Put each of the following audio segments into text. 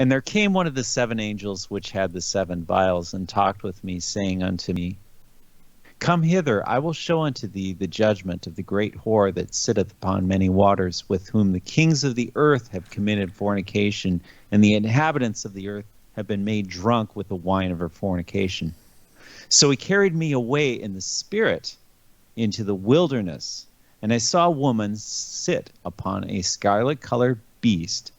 And there came one of the seven angels which had the seven vials, and talked with me, saying unto me, Come hither, I will show unto thee the judgment of the great whore that sitteth upon many waters, with whom the kings of the earth have committed fornication, and the inhabitants of the earth have been made drunk with the wine of her fornication. So he carried me away in the spirit into the wilderness, and I saw a woman sit upon a scarlet-colored beast,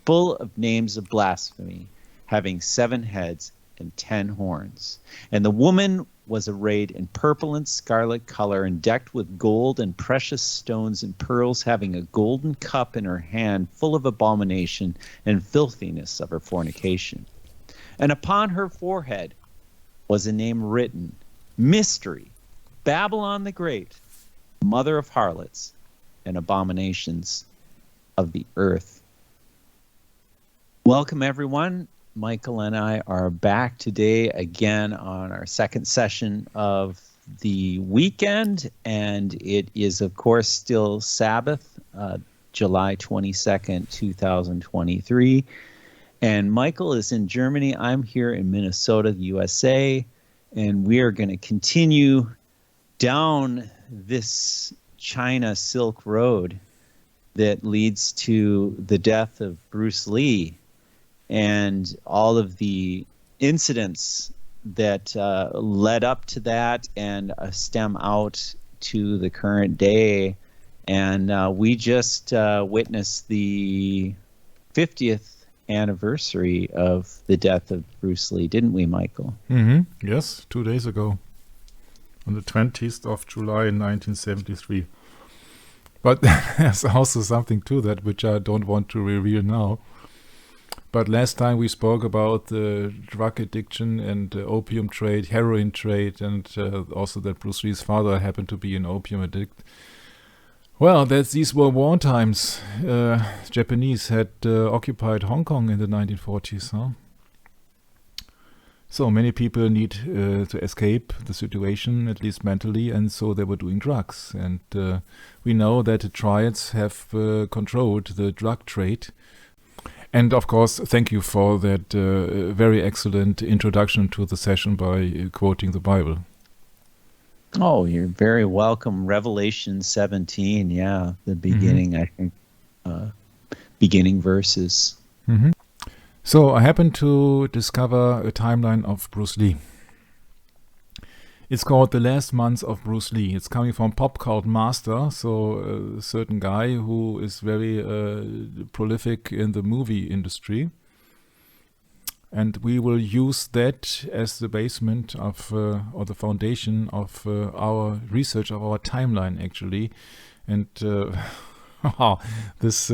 full of names of blasphemy, having 7 heads and 10 horns. And the woman was arrayed in purple and scarlet color, and decked with gold and precious stones and pearls, having a golden cup in her hand, full of abomination and filthiness of her fornication. And upon her forehead was a name written, Mystery, Babylon the Great, Mother of harlots and abominations of the earth. Welcome, everyone. Michael and I are back today again on our second session of the weekend, and it is, of course, still Sabbath, July 22nd, 2023. And Michael is in Germany. I'm here in Minnesota, USA, and we are going to continue down this China Silk Road that leads to the death of Bruce Lee and all of the incidents that led up to that and stem out to the current day. And we just witnessed the 50th anniversary of the death of Bruce Lee, didn't we, Michael? Mm-hmm. Yes, 2 days ago, on the 20th of July in 1973. But there's also something to that which I don't want to reveal now. But last time we spoke about the drug addiction and opium trade, heroin trade, and also that Bruce Lee's father happened to be an opium addict. Well, these were war times. Japanese had occupied Hong Kong in the 1940s, huh? So many people need to escape the situation, at least mentally, and so they were doing drugs. And we know that the triads have controlled the drug trade. And of course, thank you for that very excellent introduction to the session by quoting the Bible. Oh, you're very welcome. Revelation 17, yeah, the beginning, I think, beginning verses. Mm-hmm. So I happened to discover a timeline of Bruce Lee. It's called The Last Months of Bruce Lee. It's coming from Pop Cult Master, so a certain guy who is very prolific in the movie industry. And we will use that as the basement of, or the foundation of our research, of our timeline, actually. And this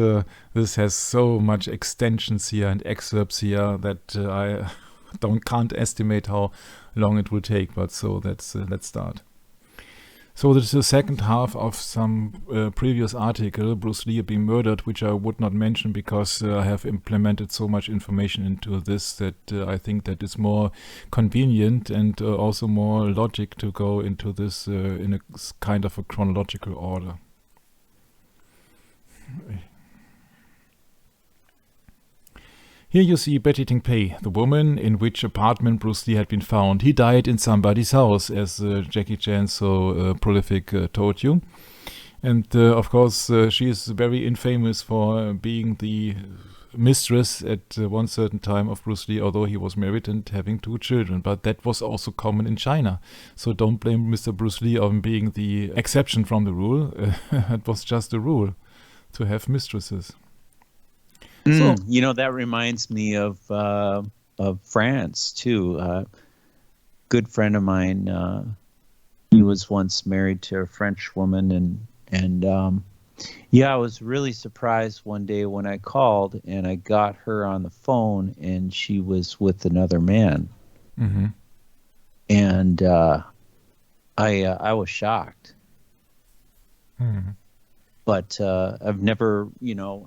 has so much extensions here and excerpts here that I can't estimate how long it will take. But so let's start. So this is the second half of some previous article, Bruce Lee being murdered, which I would not mention because I have implemented so much information into this that I think that it's more convenient and also more logic to go into this in a kind of a chronological order. Here you see Betty Ting Pei, the woman in which apartment Bruce Lee had been found. He died in somebody's house, as Jackie Chan so prolific told you. And of course, she is very infamous for being the mistress at one certain time of Bruce Lee, although he was married and having 2 children. But that was also common in China. So don't blame Mr. Bruce Lee on being the exception from the rule. It was just a rule to have mistresses. So, that reminds me of France too. Good friend of mine, he was once married to a French woman, and I was really surprised one day when I called and I got her on the phone and she was with another man, and I was shocked. But I've never,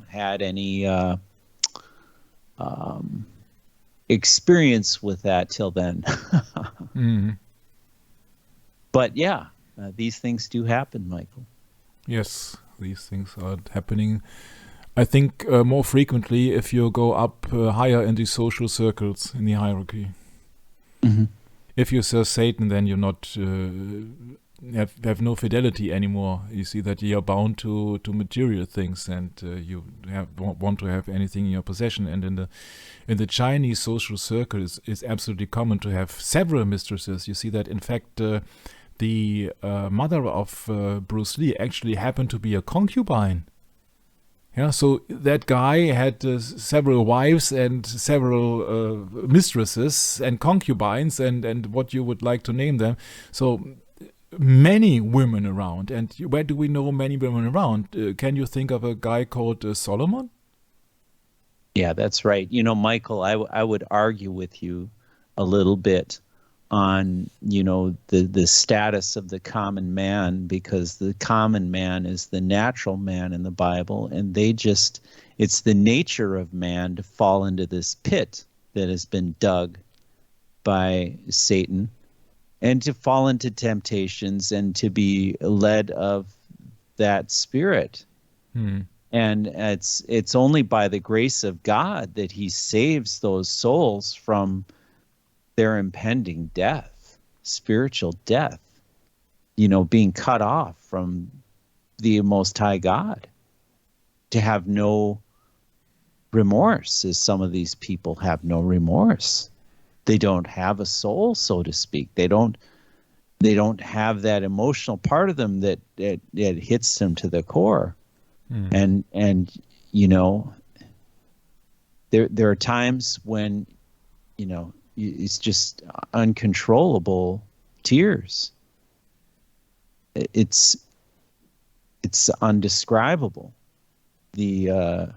had any experience with that till then. But yeah, these things do happen, Michael. Yes, these things are happening I think more frequently if you go up higher in the social circles in the hierarchy. Mhm. If you serve Satan, then you're not have no fidelity anymore. You see that you're bound to material things, and you want to have anything in your possession. And in the Chinese social circle, it's absolutely common to have several mistresses. You see that, in fact, the mother of Bruce Lee actually happened to be a concubine. Yeah, so that guy had several wives and several mistresses and concubines and what you would like to name them. So many women around. And where do we know many women around? Can you think of a guy called Solomon? Yeah, that's right. Michael, I would argue with you a little bit on, the status of the common man, because the common man is the natural man in the Bible, and it's the nature of man to fall into this pit that has been dug by Satan, and to fall into temptations and to be led of that spirit. And it's only by the grace of God that he saves those souls from their impending death, spiritual death, being cut off from the Most High God, to have no remorse, as some of these people have no remorse. They don't have a soul, so to speak. They don't have that emotional part of them that hits them to the core. And there are times when it's just uncontrollable tears. It's undescribable, the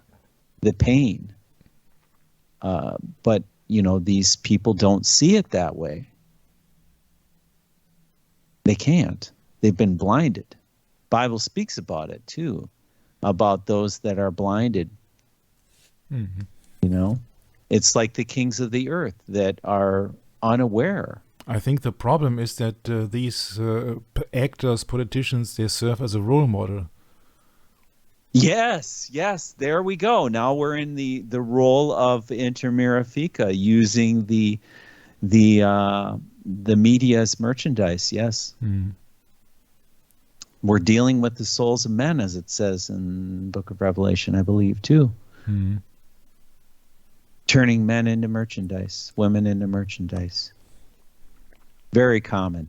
pain. But these people don't see it that way. They can't. They've been blinded. Bible speaks about it too, about those that are blinded. It's like the kings of the earth that are unaware. I think the problem is that these actors, politicians, they serve as a role model. Yes, there we go. Now we're in the role of Inter Mirifica, using the media as merchandise. Yes. We're dealing with the souls of men, as it says in the book of Revelation, I believe, too. Turning men into merchandise, women into merchandise. Very common.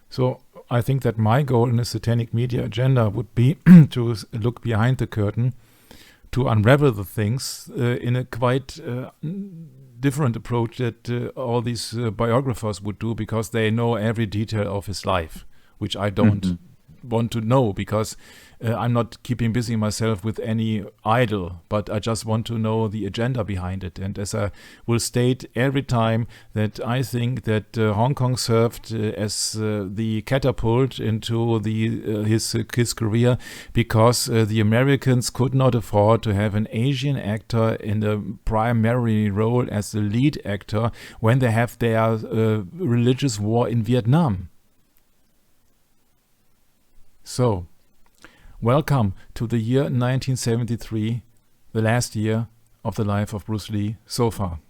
So I think that my goal in the Satanic Media Agenda would be to look behind the curtain, to unravel the things in a quite different approach that all these biographers would do, because they know every detail of his life, which I don't want to know, because I'm not keeping busy myself with any idol, but I just want to know the agenda behind it. And as I will state every time, that I think that Hong Kong served as the catapult into his career, because the Americans could not afford to have an Asian actor in the primary role as the lead actor when they have their religious war in Vietnam. So, welcome to the year 1973, the last year of the life of Bruce Lee so far.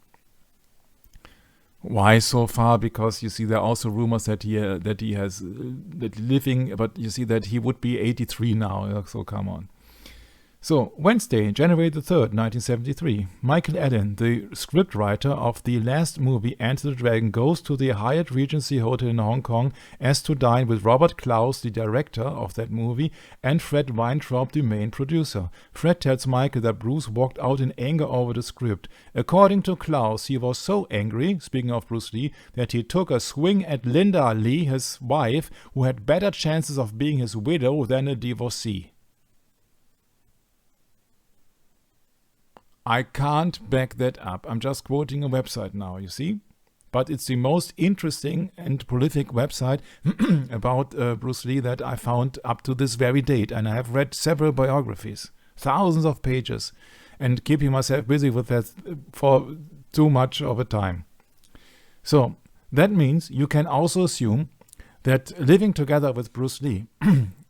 Why so far? Because you see, there are also rumors that he has living, but you see that he would be 83 now. So come on. So, Wednesday, January the 3rd, 1973, Michael Allen, the scriptwriter of the last movie Enter the Dragon, goes to the Hyatt Regency Hotel in Hong Kong as to dine with Robert Clouse, the director of that movie, and Fred Weintraub, the main producer. Fred tells Michael that Bruce walked out in anger over the script. According to Clouse, he was so angry, speaking of Bruce Lee, that he took a swing at Linda Lee, his wife, who had better chances of being his widow than a divorcee. I can't back that up. I'm just quoting a website now, you see? But it's the most interesting and prolific website about Bruce Lee that I found up to this very date. And I have read several biographies, thousands of pages, and keeping myself busy with that for too much of a time. So that means you can also assume that living together with Bruce Lee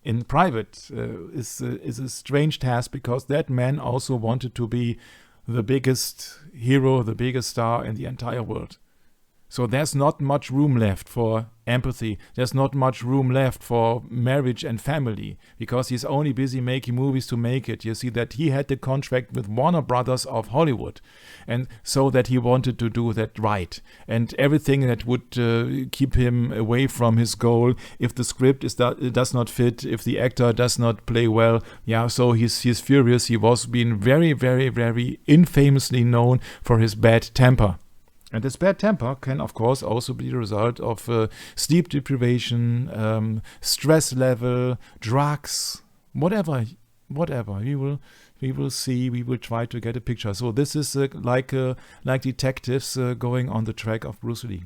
in private is a strange task, because that man also wanted to be the biggest hero, the biggest star in the entire world. So there's not much room left for empathy. There's not much room left for marriage and family, because he's only busy making movies to make it. You see that he had the contract with Warner Brothers of Hollywood, and so that he wanted to do that right. And everything that would keep him away from his goal, if the script does not fit, if the actor does not play well, so he's furious. He was being very, very, very infamously known for his bad temper. And this bad temper can, of course, also be the result of sleep deprivation, stress level, drugs, whatever. We will see. We will try to get a picture. So this is like detectives going on the track of Bruce Lee.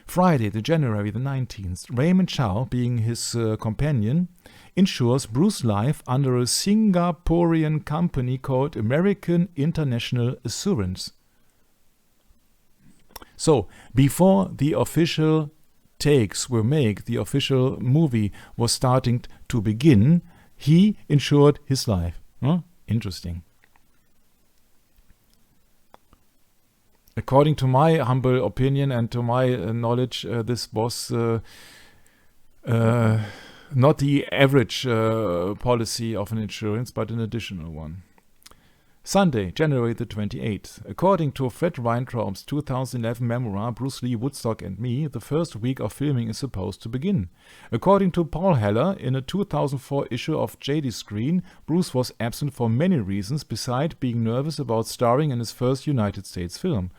Friday, January the 19th, Raymond Chow, being his companion, insures Bruce's life under a Singaporean company called American International Assurance. So, before the official takes were made, the official movie was starting to begin, he insured his life. Interesting. According to my humble opinion and to my knowledge, this was not the average policy of an insurance, but an additional one. Sunday, January the 28th. According to Fred Weintraub's 2011 memoir, Bruce Lee, Woodstock and Me, the first week of filming is supposed to begin. According to Paul Heller, in a 2004 issue of JD Screen, Bruce was absent for many reasons, beside being nervous about starring in his first United States film.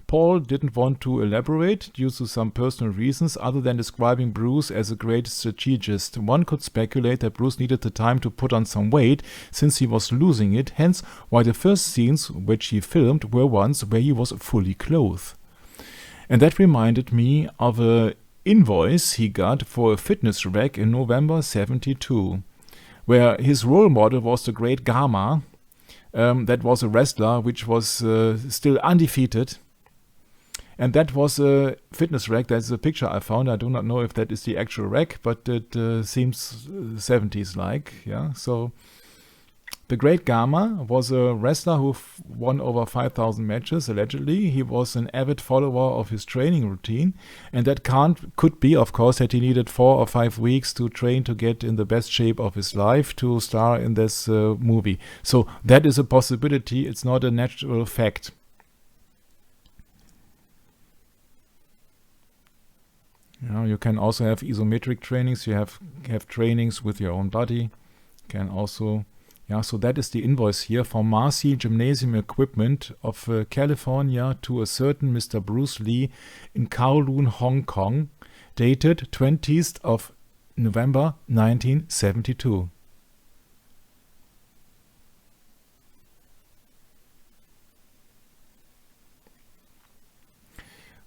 Paul didn't want to elaborate due to some personal reasons other than describing Bruce as a great strategist. One could speculate that Bruce needed the time to put on some weight since he was losing it, hence why the first scenes which he filmed were ones where he was fully clothed. And that reminded me of an invoice he got for a fitness rack in November 1972, where his role model was the Great Gama. That was a wrestler which was still undefeated. And that was a fitness rack. That's a picture I found. I do not know if that is the actual rack, but it seems 70s-like. Yeah. So the Great Gama was a wrestler who won over 5,000 matches, allegedly. He was an avid follower of his training routine. And that could be, of course, that he needed 4 or 5 weeks to train to get in the best shape of his life to star in this movie. So that is a possibility. It's not a natural fact. You can also have isometric trainings. You have trainings with your own body. Can also, so that is the invoice here for Marcy Gymnasium Equipment of California to a certain Mr. Bruce Lee in Kowloon, Hong Kong, dated 20th of November 1972.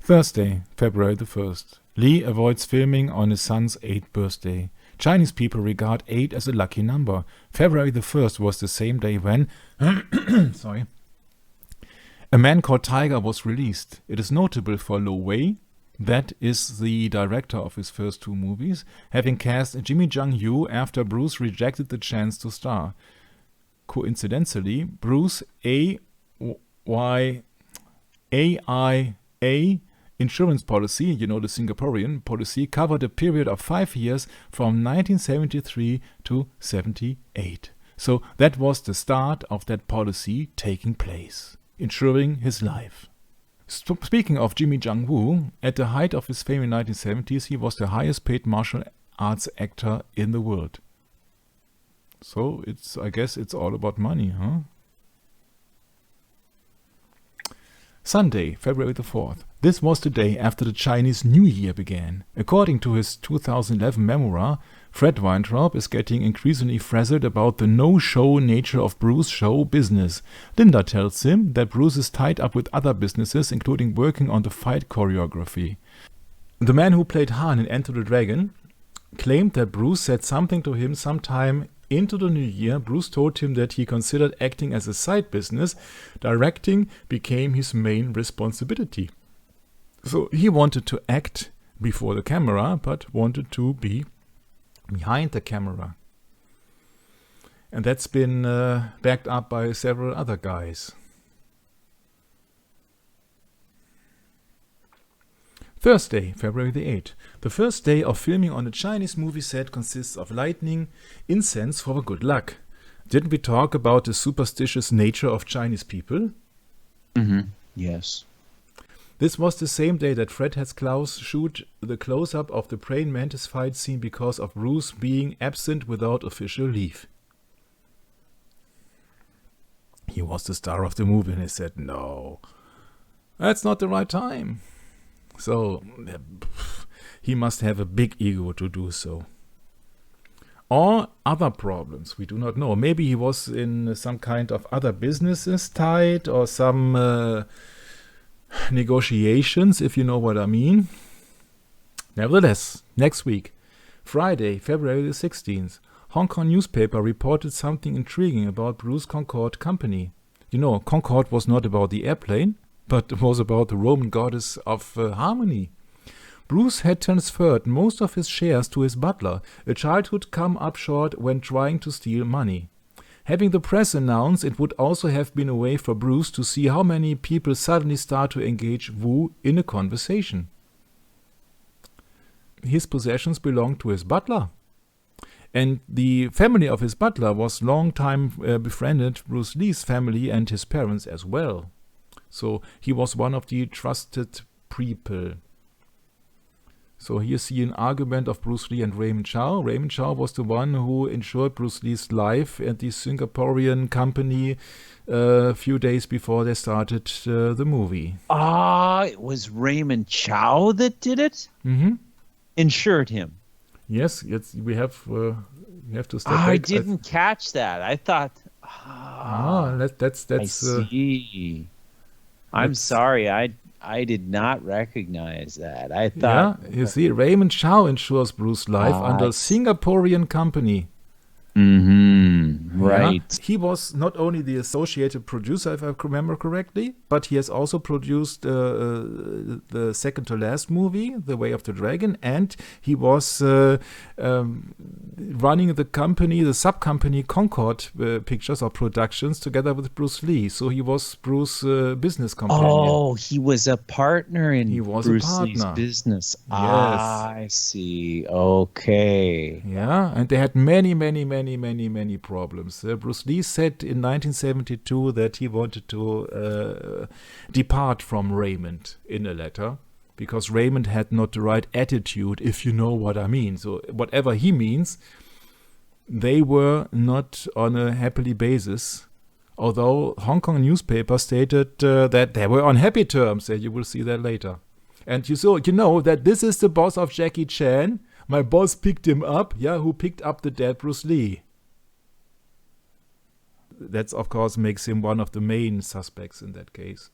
Thursday, February the 1st. Lee avoids filming on his son's 8th birthday. Chinese people regard 8 as a lucky number. February the 1st was the same day when A Man Called Tiger was released. It is notable for Lo Wei, that is the director of his first 2 movies, having cast Jimmy Jung Yoo after Bruce rejected the chance to star. Coincidentally, Bruce AIA insurance policy, the Singaporean policy, covered a period of 5 years from 1973 to 78. So that was the start of that policy taking place, ensuring his life. Speaking of Jimmy Jung Woo, at the height of his fame in 1970s, he was the highest paid martial arts actor in the world. So I guess it's all about money, huh? Sunday, February the 4th. This was the day after the Chinese New Year began. According to his 2011 memoir, Fred Weintraub is getting increasingly frazzled about the no-show nature of Bruce's show business. Linda tells him that Bruce is tied up with other businesses, including working on the fight choreography. The man who played Han in Enter the Dragon claimed that Bruce said something to him sometime into the new year. Bruce told him that he considered acting as a side business. Directing became his main responsibility. So he wanted to act before the camera, but wanted to be behind the camera. And that's been backed up by several other guys. Thursday, February the 8th. The first day of filming on a Chinese movie set consists of lighting incense for good luck. Didn't we talk about the superstitious nature of Chinese people? Mm-hmm. Yes. This was the same day that Fred had Klaus shoot the close-up of the praying mantis fight scene because of Bruce being absent without official leave. He was the star of the movie and he said, no, that's not the right time. So, he must have a big ego to do so. Or other problems, we do not know. Maybe he was in some kind of other businesses tied or some negotiations, if you know what I mean. Nevertheless, next week, Friday, February the 16th, Hong Kong newspaper reported something intriguing about Bruce Concorde Company. You know, Concorde was not about the airplane, but it was about the Roman goddess of harmony. Bruce had transferred most of his shares to his butler, a childhood come up short when trying to steal money. Having the press announce it would also have been a way for Bruce to see how many people suddenly start to engage Wu in a conversation. His possessions belonged to his butler. And the family of his butler was long time befriended Bruce Lee's family and his parents as well. So he was one of the trusted people. So here you see an argument of Bruce Lee and Raymond Chow. Raymond Chow was the one who insured Bruce Lee's life at the Singaporean company a few days before they started the movie. It was Raymond Chow that did it? Mm-hmm. Insured him. Yes, we have to step back. I didn't catch that. I thought. That's. I see. I'm sorry. I did not recognize that. I thought. Yeah, you see, Raymond Chow insures Bruce's life under Singaporean company. Mm-hmm. Right. Yeah. He was not only the associated producer, if I remember correctly, but he has also produced the second to last movie, The Way of the Dragon, and he was running the company, the sub-company Concorde Pictures or Productions together with Bruce Lee. So he was Bruce's business companion. Oh, he was a partner in Bruce Lee's business. Yes. I see. Okay. Yeah, and they had many problems. Bruce Lee said in 1972 that he wanted to depart from Raymond in a letter because Raymond had not the right attitude, if you know what I mean. So whatever he means, they were not on a happily basis, although Hong Kong newspaper stated that they were on happy terms, and you will see that later. And you know that this is the boss of Jackie Chan. My boss picked him up, who picked up the dead Bruce Lee. That, of course, makes him one of the main suspects in that case.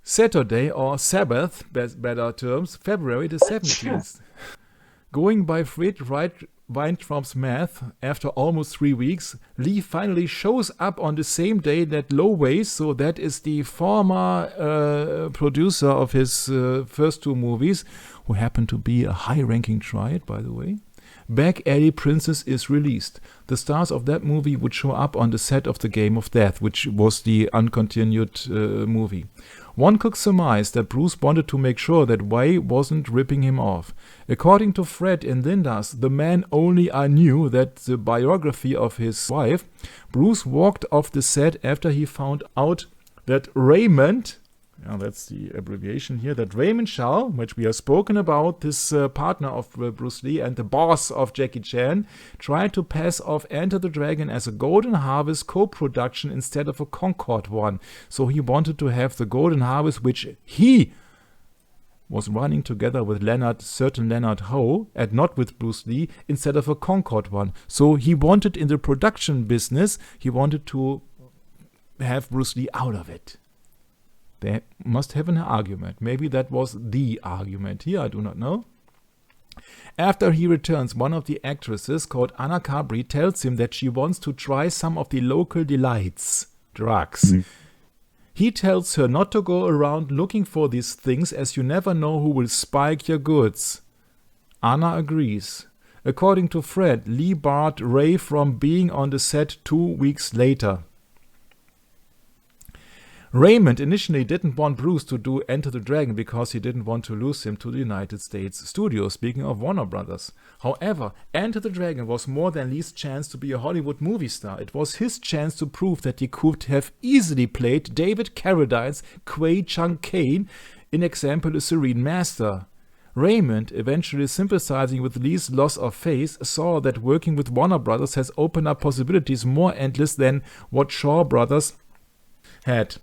Saturday, or Sabbath, better terms, February the 17th. Going by Fred Weintraub's math, after almost 3 weeks, Lee finally shows up on the same day that Low Ways, so that is the former producer of his first two movies, who happened to be a high-ranking triad, by the way. Back Alley Princess is released. The stars of that movie would show up on the set of The Game of Death, which was the uncontinued movie. One could surmise that Bruce wanted to make sure that Wei wasn't ripping him off. According to Fred in Linda's The Man Only I Knew, that the biography of his wife, Bruce walked off the set after he found out that Raymond, that's the abbreviation here, that Raymond Chow, which we have spoken about, this partner of Bruce Lee and the boss of Jackie Chan, tried to pass off Enter the Dragon as a Golden Harvest co-production instead of a Concorde one. So he wanted to have the Golden Harvest, which he was running together with certain Leonard Ho, and not with Bruce Lee, instead of a Concorde one. So he wanted, in the production business, he wanted to have Bruce Lee out of it. They must have an argument. Maybe that was the argument here, I do not know. After he returns, one of the actresses, called Anna Cabri, tells him that she wants to try some of the local delights, drugs. Mm. He tells her not to go around looking for these things, as you never know who will spike your goods. Anna agrees. According to Fred, Lee barred Ray from being on the set 2 weeks later. Raymond initially didn't want Bruce to do Enter the Dragon because he didn't want to lose him to the United States studios, speaking of Warner Brothers. However, Enter the Dragon was more than Lee's chance to be a Hollywood movie star. It was his chance to prove that he could have easily played David Carradine's Kwei Chung Kane in example A Serene Master. Raymond, eventually sympathizing with Lee's loss of face, saw that working with Warner Brothers has opened up possibilities more endless than what Shaw Brothers had.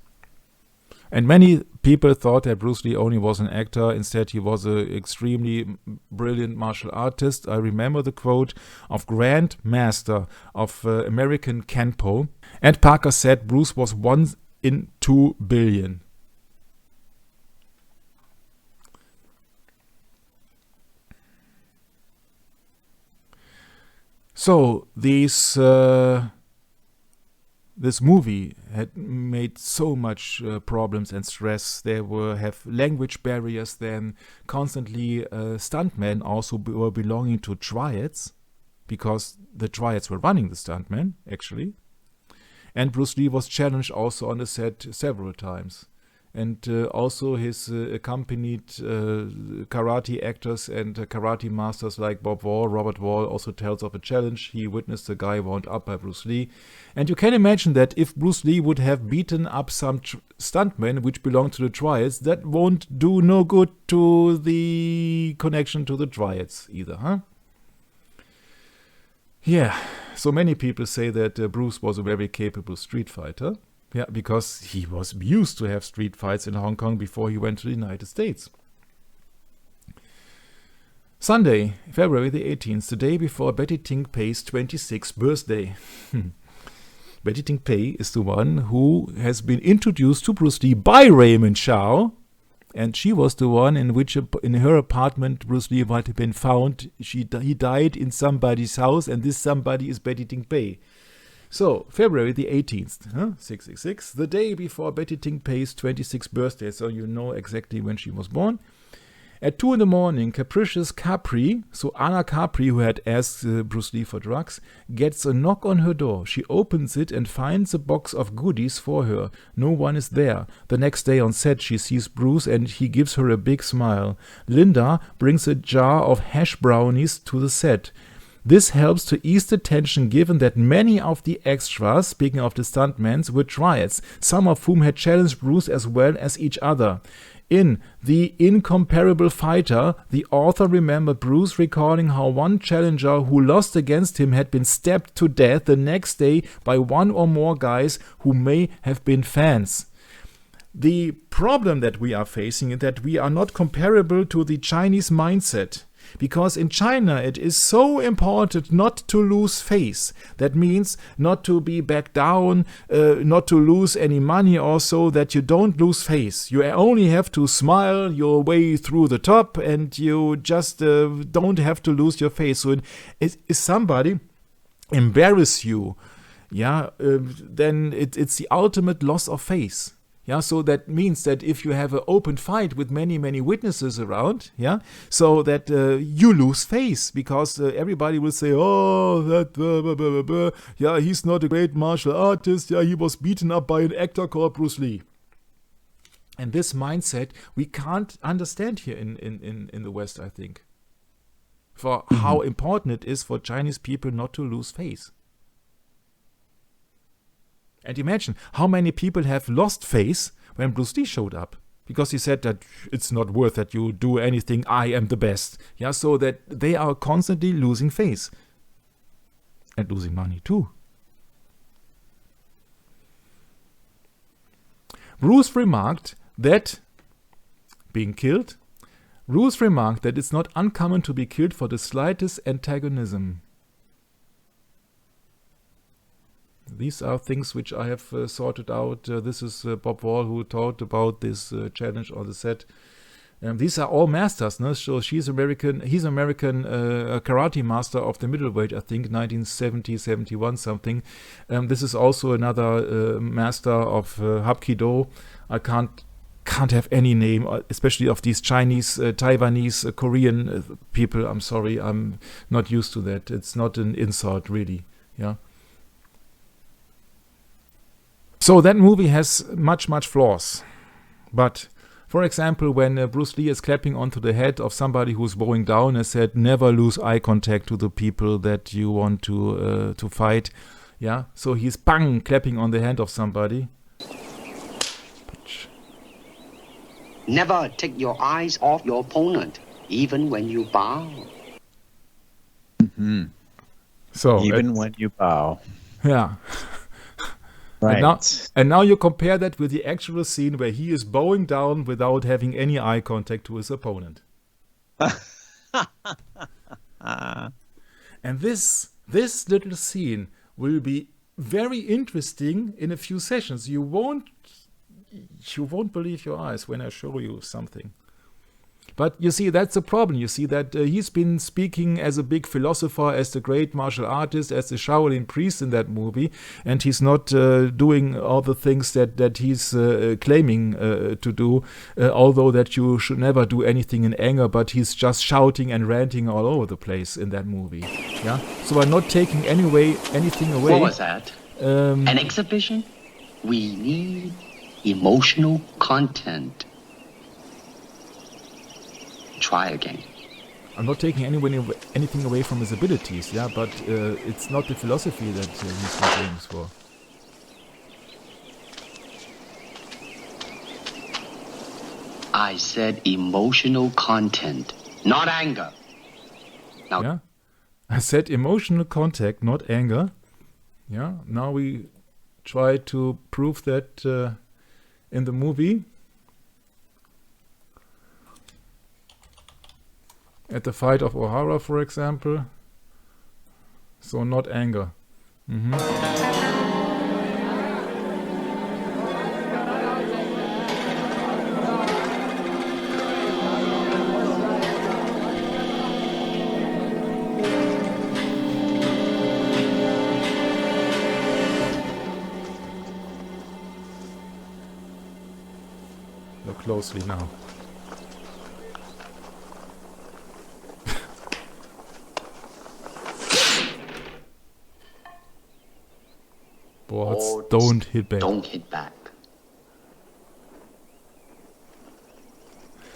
And many people thought that Bruce Lee only was an actor. Instead, he was an extremely brilliant martial artist. I remember the quote of Grand Master of American Kenpo. And Parker said Bruce was 1 in 2 billion. So, this movie had made so much problems and stress. There have language barriers. Then constantly stuntmen also were belonging to triads, because the triads were running the stuntmen actually. And Bruce Lee was challenged also on the set several times. And also his accompanied karate actors and karate masters like Bob Wall, Robert Wall, also tells of a challenge. He witnessed a guy wound up by Bruce Lee. And you can imagine that if Bruce Lee would have beaten up some stuntmen which belong to the triads, that won't do no good to the connection to the triads either, huh? Yeah, so many people say that Bruce was a very capable street fighter. Yeah, because he was used to have street fights in Hong Kong before he went to the United States. Sunday, February the 18th, the day before Betty Ting Pei's 26th birthday. Betty Ting Pei is the one who has been introduced to Bruce Lee by Raymond Chow, and she was the one in which, in her apartment, Bruce Lee might have been found. He died in somebody's house, and this somebody is Betty Ting Pei. So, February the 18th, 666, the day before Betty Ting Pei's 26th birthday, so you know exactly when she was born. At 2 in the morning, capricious Capri, so Anna Capri, who had asked Bruce Lee for drugs, gets a knock on her door. She opens it and finds a box of goodies for her. No one is there. The next day on set, she sees Bruce and he gives her a big smile. Linda brings a jar of hash brownies to the set. This helps to ease the tension given that many of the extras, speaking of the stuntmen, were triads, some of whom had challenged Bruce as well as each other. In The Incomparable Fighter, the author remembered Bruce recalling how one challenger who lost against him had been stabbed to death the next day by one or more guys who may have been fans. The problem that we are facing is that we are not comparable to the Chinese mindset. Because in China it is so important not to lose face. That means not to be back down, not to lose any money also, that you don't lose face. You only have to smile your way through the top and you just don't have to lose your face. So if somebody embarrass you, then it's the ultimate loss of face. Yeah, so that means that if you have an open fight with many, many witnesses around, so that you lose face, because everybody will say, oh, that, he's not a great martial artist, he was beaten up by an actor called Bruce Lee. And this mindset we can't understand here in the West, I think, for how important it is for Chinese people not to lose face. And imagine how many people have lost face when Bruce Lee showed up. Because he said that it's not worth that you do anything, I am the best. So that they are constantly losing face. And losing money too. Bruce remarked that it's not uncommon to be killed for the slightest antagonism. These are things which I have sorted out. This is Bob Wall who talked about this challenge on the set. These are all masters, no? So he's American karate master of the middleweight, I think, 1970, 71 something. This is also another master of Hapkido. I can't can't have any name, especially of these Chinese, Taiwanese, Korean people. I'm sorry, I'm not used to that. It's not an insult, really. Yeah. So that movie has much flaws. But, for example, when Bruce Lee is clapping onto the head of somebody who's bowing down and said, never lose eye contact to the people that you want to fight. Yeah, so he's bang, clapping on the hand of somebody. Never take your eyes off your opponent, even when you bow. Mm-hmm. So even when you bow. Yeah. Right. And now you compare that with the actual scene where he is bowing down without having any eye contact to his opponent. And this little scene will be very interesting in a few sessions. You won't believe your eyes when I show you something. But you see, that's the problem. You see that he's been speaking as a big philosopher, as the great martial artist, as the Shaolin priest in that movie, and he's not doing all the things that he's claiming to do, although that you should never do anything in anger, but he's just shouting and ranting all over the place in that movie. Yeah. So I'm not taking anything away. What was that? An exhibition? We need emotional content. Try again. I'm not taking anything away from his abilities, yeah, but it's not the philosophy that he's famous for. I said emotional content, not anger. Now, yeah, I said emotional contact, not anger. Yeah, now we try to prove that in the movie. At the fight of O'Hara, for example. So not anger. Look closely now. Boards don't hit back. Don't hit back.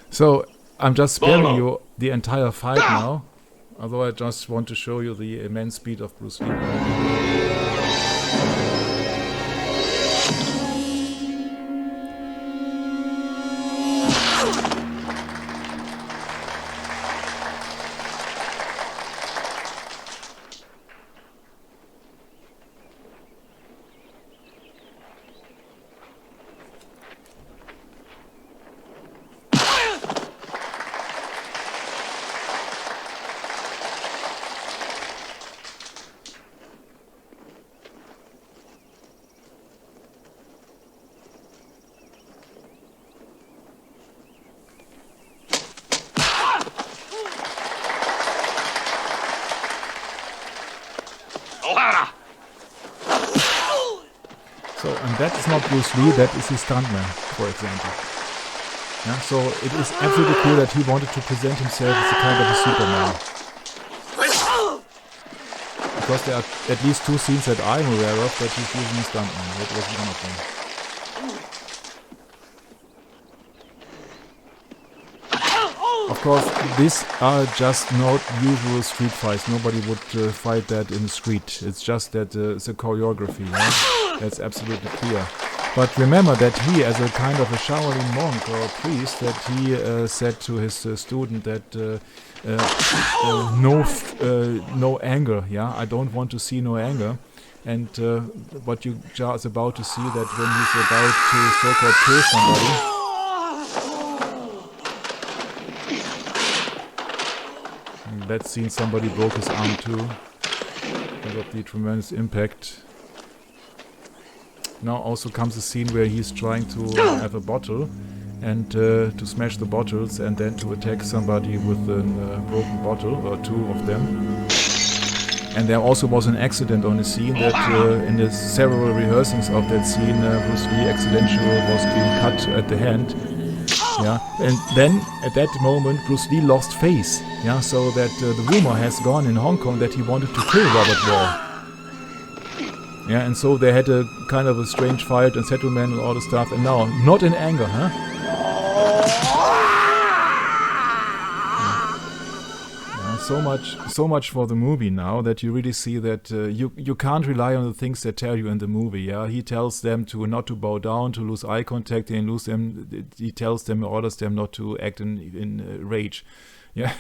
So I'm just sparing you the entire fight now. Although I just want to show you the immense speed of Bruce Lee. So, and that is not Bruce Lee, that is his stuntman, for example. Yeah, so it is absolutely clear that he wanted to present himself as a kind of a Superman. Because there are at least two scenes that I'm aware of that he's using a stuntman. That was one of them. Of course, these are just not usual street fights. Nobody would fight that in the street. It's just that it's a choreography, right? That's absolutely clear. But remember that he, as a kind of a Shaolin monk or a priest, that he said to his student that no anger, yeah? I don't want to see no anger. And what you just about to see, that when he's about to so-called kill somebody, that scene somebody broke his arm too because of the tremendous impact. Now also comes a scene where he's trying to have a bottle and to smash the bottles and then to attack somebody with a broken bottle, or two of them. And there also was an accident on the scene that in the several rehearsings of that scene Bruce Lee accidentally was being cut at the hand Yeah, and then at that moment Bruce Lee lost face. Yeah, so that the rumor has gone in Hong Kong that he wanted to kill Robert Wall. Yeah, and so they had a kind of a strange fight and settlement and all the stuff. And now, not in anger, huh? So much for the movie now that you really see that you can't rely on the things they tell you in the movie. Yeah, he tells them not to bow down, to lose eye contact, and he tells them, orders them not to act in rage. Yeah,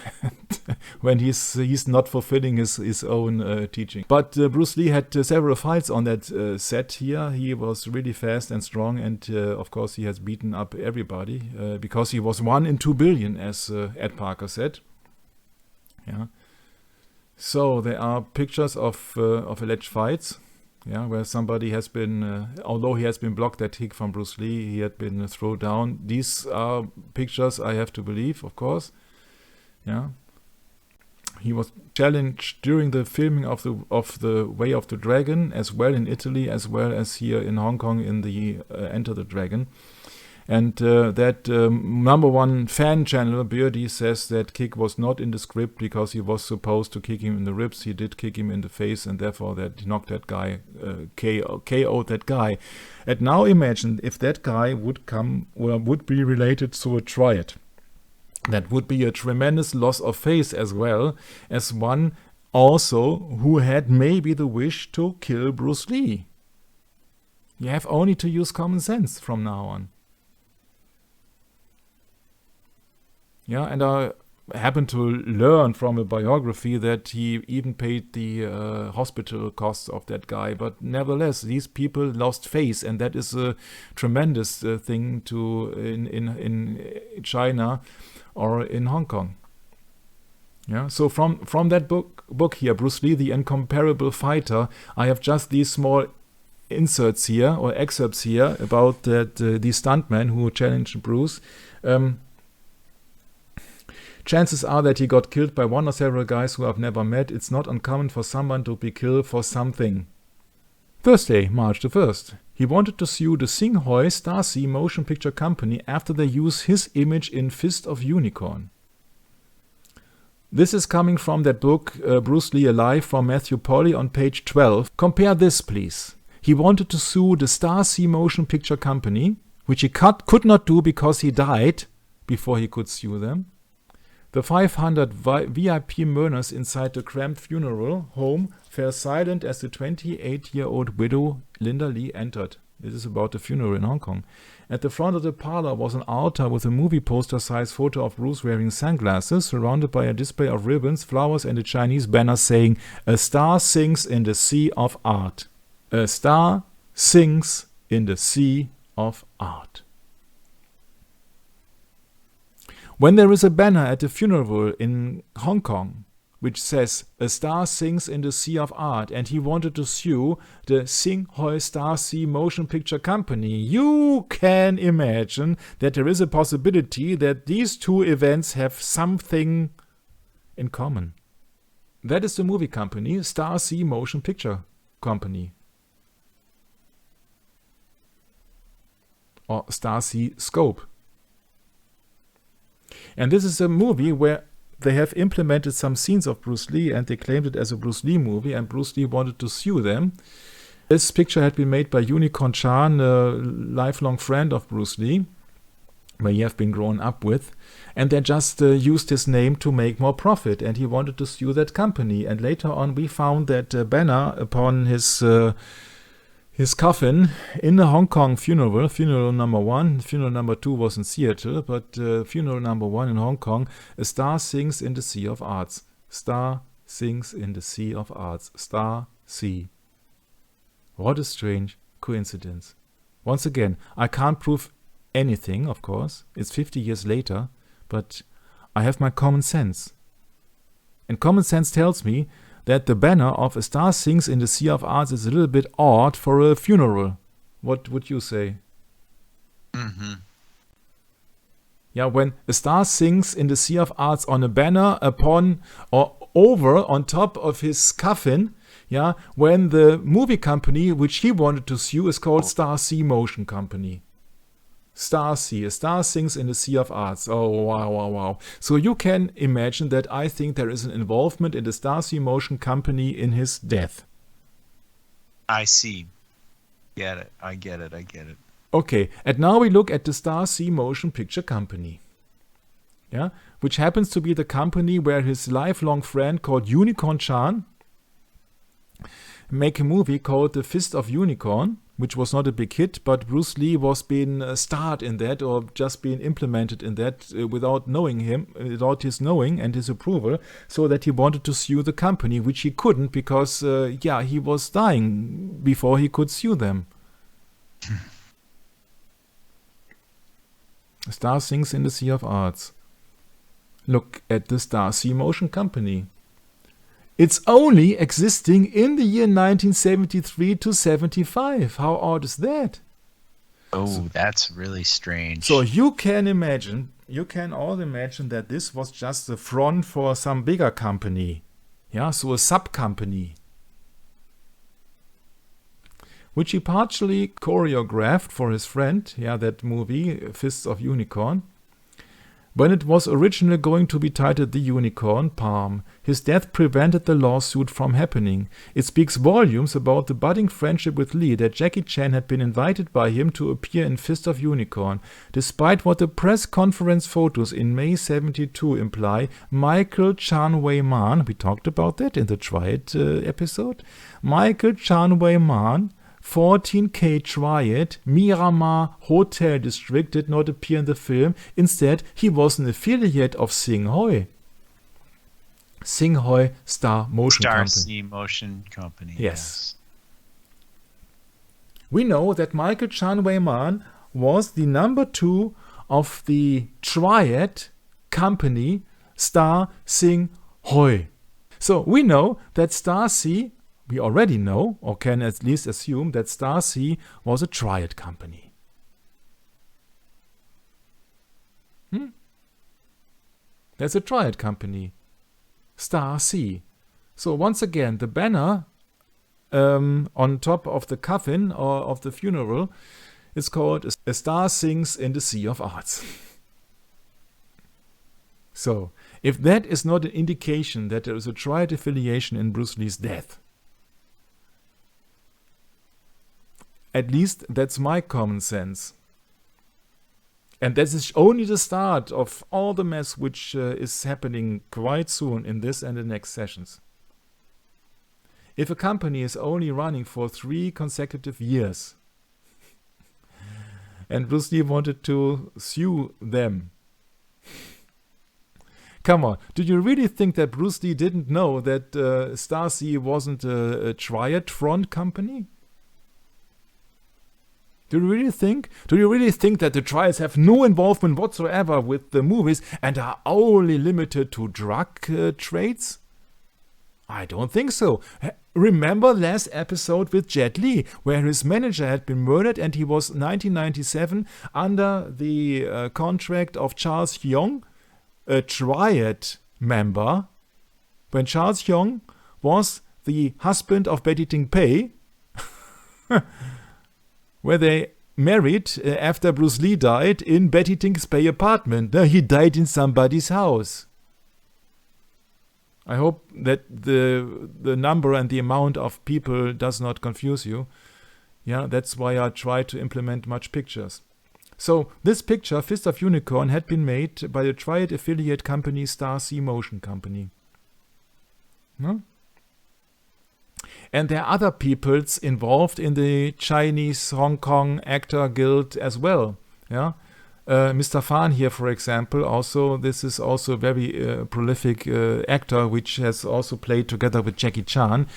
when he's not fulfilling his own teaching. But Bruce Lee had several fights on that set here. He was really fast and strong, and of course he has beaten up everybody because he was 1 in 2 billion, as Ed Parker said. Yeah. So there are pictures of alleged fights, yeah, where somebody has been, although he has been blocked that kick from Bruce Lee, he had been thrown down. These are pictures I have to believe, of course. Yeah. He was challenged during the filming of the Way of the Dragon, as well in Italy, as well as here in Hong Kong in the Enter the Dragon. And that number one fan channel, Beardy, says that kick was not in the script because he was supposed to kick him in the ribs. He did kick him in the face, and therefore that he knocked that guy, KO'd that guy. And now imagine if that guy would come, or would be related to a triad. That would be a tremendous loss of face as well as one also who had maybe the wish to kill Bruce Lee. You have only to use common sense from now on. Yeah, and I happened to learn from a biography that he even paid the hospital costs of that guy. But nevertheless, these people lost face, and that is a tremendous thing in China or in Hong Kong. Yeah, so from that book here, Bruce Lee, the Incomparable Fighter, I have just these small inserts here or excerpts here about that the stuntman who challenged Bruce. Chances are that he got killed by one or several guys who I've never met. It's not uncommon for someone to be killed for something. Thursday, March the 1st. He wanted to sue the Sing-Hoi Stasi motion picture company after they use his image in Fist of Unicorn. This is coming from that book, Bruce Lee Alive, from Matthew Polly on page 12. Compare this, please. He wanted to sue the Stasi motion picture company, which he could not do because he died before he could sue them. The 500 VIP mourners inside the cramped funeral home fell silent as the 28-year-old widow Linda Lee entered. This is about the funeral in Hong Kong. At the front of the parlor was an altar with a movie poster-sized photo of Bruce wearing sunglasses, surrounded by a display of ribbons, flowers, and a Chinese banner saying, "A star sings in the sea of art." A star sings in the sea of art. When there is a banner at a funeral in Hong Kong which says "A star sings in the sea of art," and he wanted to sue the Sing-Hoi Stasi motion picture company, you can imagine that there is a possibility that these two events have something in common. That is the movie company, Stasi Motion Picture Company. Or Stasi Scope. And this is a movie where they have implemented some scenes of Bruce Lee and they claimed it as a Bruce Lee movie, and Bruce Lee wanted to sue them. This picture had been made by Unicorn Chan, a lifelong friend of Bruce Lee, where he have been grown up with, and they just used his name to make more profit, and he wanted to sue that company. And later on we found that banner upon his coffin in the Hong Kong funeral number 1. Funeral number 2 was in Seattle, but funeral number 1 in Hong Kong, "A star sings in the sea of arts." Star sings in the sea of arts. Star, sea. What a strange coincidence. Once again, I can't prove anything, of course. It's 50 years later, but I have my common sense. And common sense tells me that the banner of "A star sings in the sea of arts" is a little bit odd for a funeral. What would you say? Mm-hmm. Yeah, when "A star sings in the sea of arts" on a banner upon or over on top of his coffin, yeah, when the movie company which he wanted to sue is called Stasi Motion Company. Star Sea. A star sinks in the sea of arts. Oh, wow, wow, wow. So you can imagine that I think there is an involvement in the Star Sea Motion Company in his death. I see. Get it. I get it. Okay, and now we look at the Star Sea Motion Picture Company. Yeah, which happens to be the company where his lifelong friend called Unicorn Chan make a movie called The Fist of Unicorn, which was not a big hit, but Bruce Lee was being starred in that, or just being implemented in that without knowing him, without his knowing and his approval, so that he wanted to sue the company, which he couldn't because, he was dying before he could sue them. A star sinks in the sea of arts. Look at the Star Sea Motion Company. It's only existing in the year 1973 to 75. How odd is that? Oh, that's really strange. So you can all imagine that this was just the front for some bigger company. Yeah, so a sub-company. Which he partially choreographed for his friend, that movie, Fists of Unicorn. When it was originally going to be titled The Unicorn Palm, his death prevented the lawsuit from happening. It speaks volumes about the budding friendship with Lee that Jackie Chan had been invited by him to appear in Fist of Unicorn. Despite what the press conference photos in May 72 imply, Michael Chan Wei Man, we talked about that in the Triad episode, Michael Chan Wei Man, 14K Triad, Miramar Hotel District did not appear in the film. Instead, he was an affiliate of Sing-Hoi. Sing-Hoi Star Motion Company. Star Sea Motion Company. Yes. We know that Michael Chan Wei Man was the number 2 of the Triad company Star Sing-Hoi. So we know that Star Sea, we already know, or can at least assume, that Star Sea was a Triad company. That's a Triad company. Star Sea. So once again, the banner on top of the coffin or of the funeral is called A Star Sinks in the Sea of Arts. So, if that is not an indication that there is a Triad affiliation in Bruce Lee's death, at least that's my common sense. And this is only the start of all the mess which is happening quite soon in this and the next sessions. If a company is only running for 3 consecutive years, and Bruce Lee wanted to sue them, come on, do you really think that Bruce Lee didn't know that Star Sea wasn't a Triad front company? Do you really think that the Triads have no involvement whatsoever with the movies and are only limited to drug trades? I don't think so. Remember last episode with Jet Li, where his manager had been murdered and he was 1997 under the contract of Charles Hyung, a Triad member, when Charles Hyung was the husband of Betty Ting Pei, where they married after Bruce Lee died in Betty Ting Pei's apartment. He died in somebody's house. I hope that the number and the amount of people does not confuse you. Yeah, that's why I try to implement much pictures. So this picture, Fist of Unicorn, had been made by the Triad affiliate company Star Sea Motion Company. No? And there are other peoples involved in the Chinese Hong Kong Actor Guild as well. Yeah, Mr. Fan here, for example, also this is also a very prolific actor, which has also played together with Jackie Chan.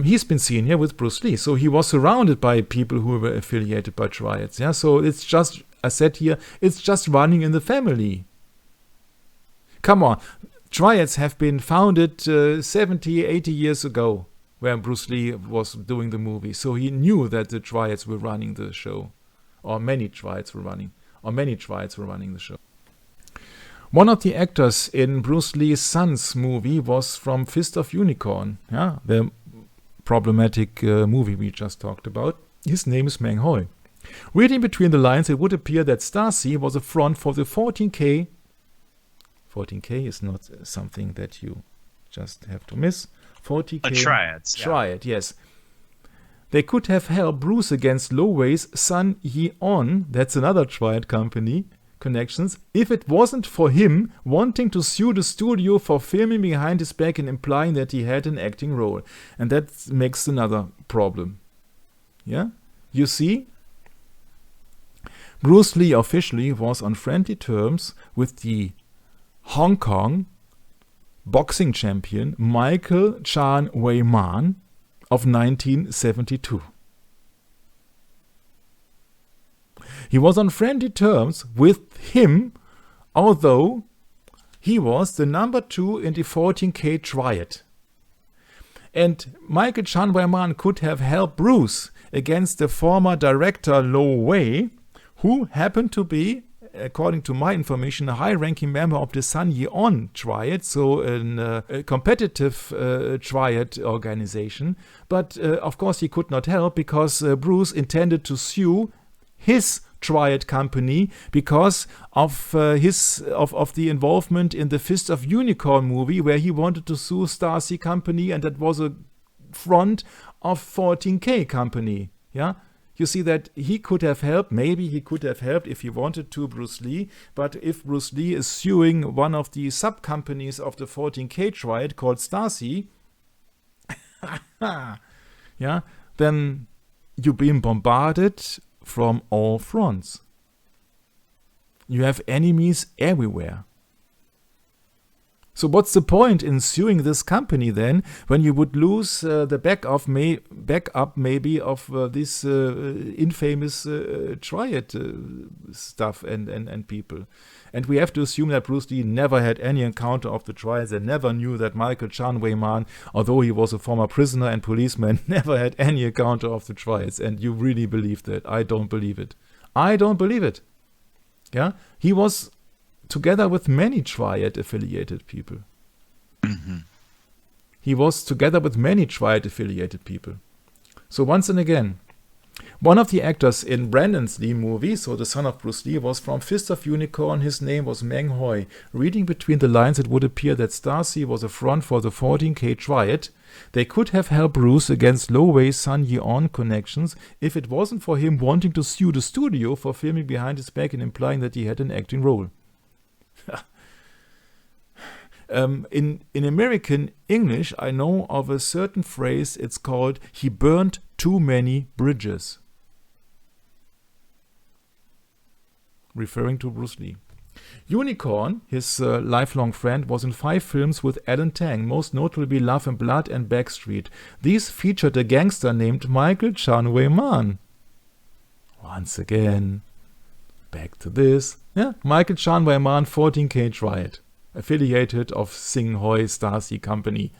He's been seen here with Bruce Lee, so he was surrounded by people who were affiliated by Triads. Yeah, so it's just, I said here, it's just running in the family. Come on, Triads have been founded 70, 80 years ago, when Bruce Lee was doing the movie. So he knew that the Triads were running the show. Or many Triads were running the show. One of the actors in Bruce Lee's son's movie was from Fist of Unicorn. Yeah, the problematic movie we just talked about. His name is Meng Hoi. Reading between the lines, it would appear that Stasi was a front for the 14K. 14K is not something that you just have to miss. 40K. Triads. Triad, yes. They could have helped Bruce against Loway's Sun Ye-on, that's another Triad company, connections, if it wasn't for him wanting to sue the studio for filming behind his back and implying that he had an acting role. And that makes another problem. Yeah? You see? Bruce Lee officially was on friendly terms with the Hong Kong boxing champion Michael Chan Wei Man of 1972. He was on friendly terms with him, although he was the number 2 in the 14K triad. And Michael Chan Wei Man could have helped Bruce against the former director Lo Wei, who happened to be, according to my information, a high-ranking member of the Sun Ye-on triad, so a competitive triad organization. But of course he could not help because Bruce intended to sue his triad company because of the involvement in the Fist of Unicorn movie, where he wanted to sue Stasi company, and that was a front of 14K company. Yeah. You see that he could have helped, maybe he could have helped if he wanted to, Bruce Lee, but if Bruce Lee is suing one of the sub-companies of the 14K triad called Stasi, yeah, then you've been bombarded from all fronts. You have enemies everywhere. So what's the point in suing this company then, when you would lose the backup maybe of this infamous triad stuff and people? And we have to assume that Bruce Lee never had any encounter of the triads and never knew that Michael Chan Wei Man, although he was a former prisoner and policeman, never had any encounter of the triads. And you really believe that? I don't believe it. I don't believe it. Yeah, he was together with many triad-affiliated people. Mm-hmm. He was together with many triad-affiliated people. So once and again, one of the actors in Brandon Lee movie, so the son of Bruce Lee, was from Fist of Unicorn. His name was Meng Hoi. Reading between the lines, it would appear that Stasi was a front for the 14K triad. They could have helped Bruce against Lo Wei's Sun Ye-on connections if it wasn't for him wanting to sue the studio for filming behind his back and implying that he had an acting role. In American English, I know of a certain phrase, it's called, he burned too many bridges. Referring to Bruce Lee. Unicorn, his lifelong friend, was in 5 films with Alan Tang, most notably Love and Blood and Backstreet. These featured a gangster named Michael Chan Wei Man. Once again, back to this. Yeah, Michael Chan Wei Man, 14K triad, affiliated of Sing Hoi Stasi company.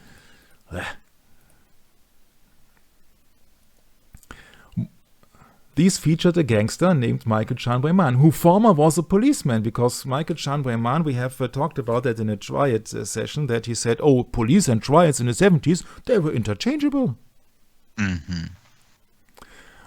These featured a gangster named Michael Chan Wei Man, who former was a policeman, because Michael Chan Wei Man, we have talked about that in a triad session, that he said, oh, police and triads in the 70s, they were interchangeable. Mm-hmm.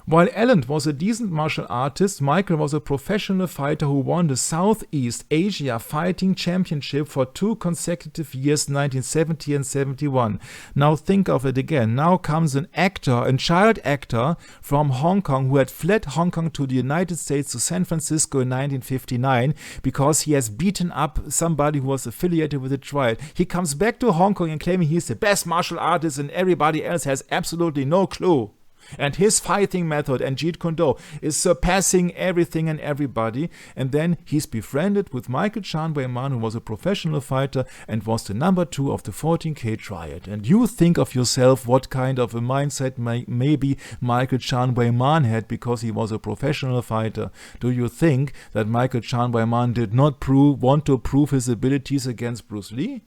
While Alan was a decent martial artist, Michael was a professional fighter who won the Southeast Asia Fighting Championship for 2 consecutive years, 1970 and 71. Now think of it again. Now comes an actor, a child actor from Hong Kong who had fled Hong Kong to the United States to San Francisco in 1959 because he has beaten up somebody who was affiliated with the triad. He comes back to Hong Kong and claiming he's the best martial artist and everybody else has absolutely no clue. And his fighting method and Jeet Kune Do is surpassing everything and everybody. And then he's befriended with Michael Chan Wei Man, who was a professional fighter and was the number 2 of the 14K triad. And you think of yourself what kind of a mindset maybe Michael Chan Wei Man had because he was a professional fighter. Do you think that Michael Chan Wei Man did not want to prove his abilities against Bruce Lee?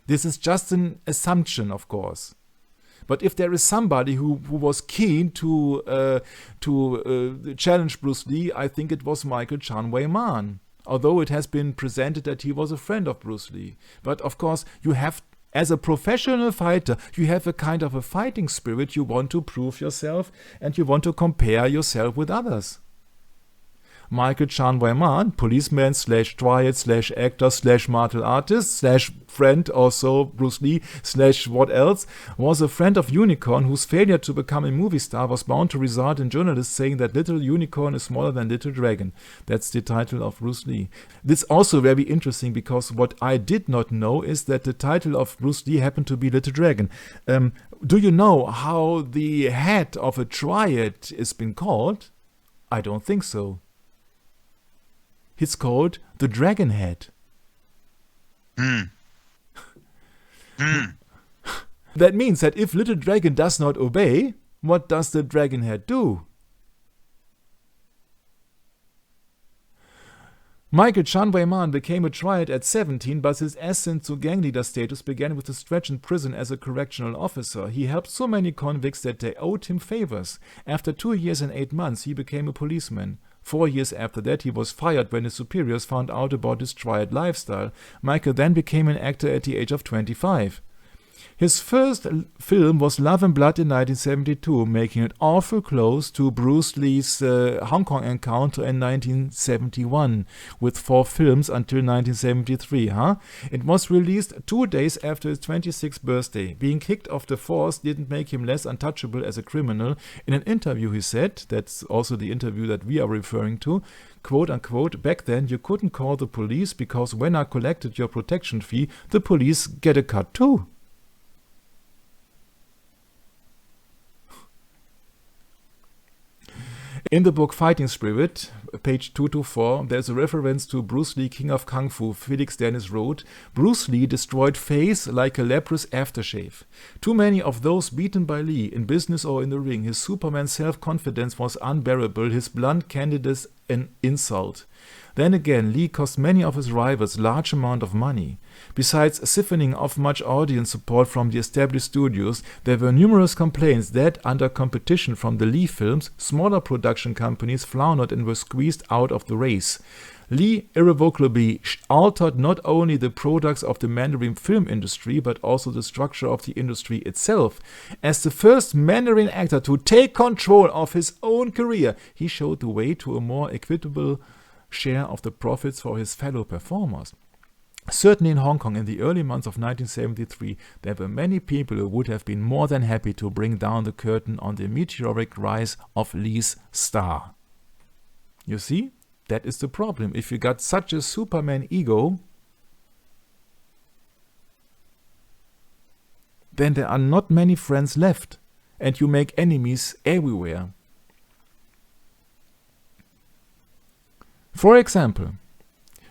This is just an assumption, of course. But if there is somebody who was keen to challenge Bruce Lee, I think it was Michael Chan Wei Man. Although it has been presented that he was a friend of Bruce Lee. But of course, you have As a professional fighter, you have a kind of a fighting spirit. You want to prove yourself and you want to compare yourself with others. Michael Chan Wai-man, policeman / triad / actor / martial artist / friend also Bruce Lee / what else, was a friend of Unicorn whose failure to become a movie star was bound to result in journalists saying that Little Unicorn is smaller than Little Dragon. That's the title of Bruce Lee. This is also very interesting because what I did not know is that the title of Bruce Lee happened to be Little Dragon. Do you know how the head of a triad is been called? I don't think so. It's called the Dragon Head. That means that if Little Dragon does not obey, what does the Dragon Head do? Michael Chan Wai-man became a triad at 17, but his ascent to gang leader status began with a stretch in prison as a correctional officer. He helped so many convicts that they owed him favors. After 2 years and 8 months, he became a policeman. 4 years after that, he was fired when his superiors found out about his triad lifestyle. Michael then became an actor at the age of 25. His first film was Love and Blood in 1972, making it awful close to Bruce Lee's Hong Kong encounter in 1971, with 4 films until 1973. It was released 2 days after his 26th birthday. Being kicked off the force didn't make him less untouchable as a criminal. In an interview he said, that's also the interview that we are referring to, quote unquote, back then you couldn't call the police because when I collected your protection fee, the police get a cut too. In the book Fighting Spirit, page 224, there's a reference to Bruce Lee, King of Kung Fu. Felix Dennis wrote, Bruce Lee destroyed face like a leprous aftershave. Too many of those beaten by Lee, in business or in the ring, his Superman self-confidence was unbearable, his blunt candidness an insult. Then again, Lee cost many of his rivals large amount of money. Besides siphoning off much audience support from the established studios, there were numerous complaints that, under competition from the Lee films, smaller production companies floundered and were squeezed out of the race. Lee irrevocably altered not only the products of the Mandarin film industry, but also the structure of the industry itself. As the first Mandarin actor to take control of his own career, he showed the way to a more equitable share of the profits for his fellow performers. Certainly in Hong Kong in the early months of 1973, there were many people who would have been more than happy to bring down the curtain on the meteoric rise of Lee's star. You see, that is the problem. If you got such a Superman ego, then there are not many friends left, and you make enemies everywhere. For example,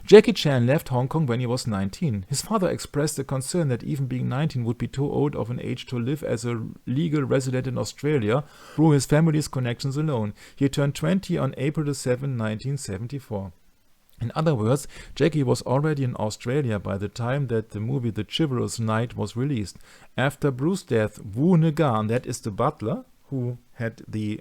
Jackie Chan left Hong Kong when he was 19. His father expressed a concern that even being 19 would be too old of an age to live as a legal resident in Australia through his family's connections alone. He turned 20 on April 7, 1974. In other words, Jackie was already in Australia by the time that the movie The Chivalrous Knight was released. After Bruce's death, Wu Negan, that is the butler, who had the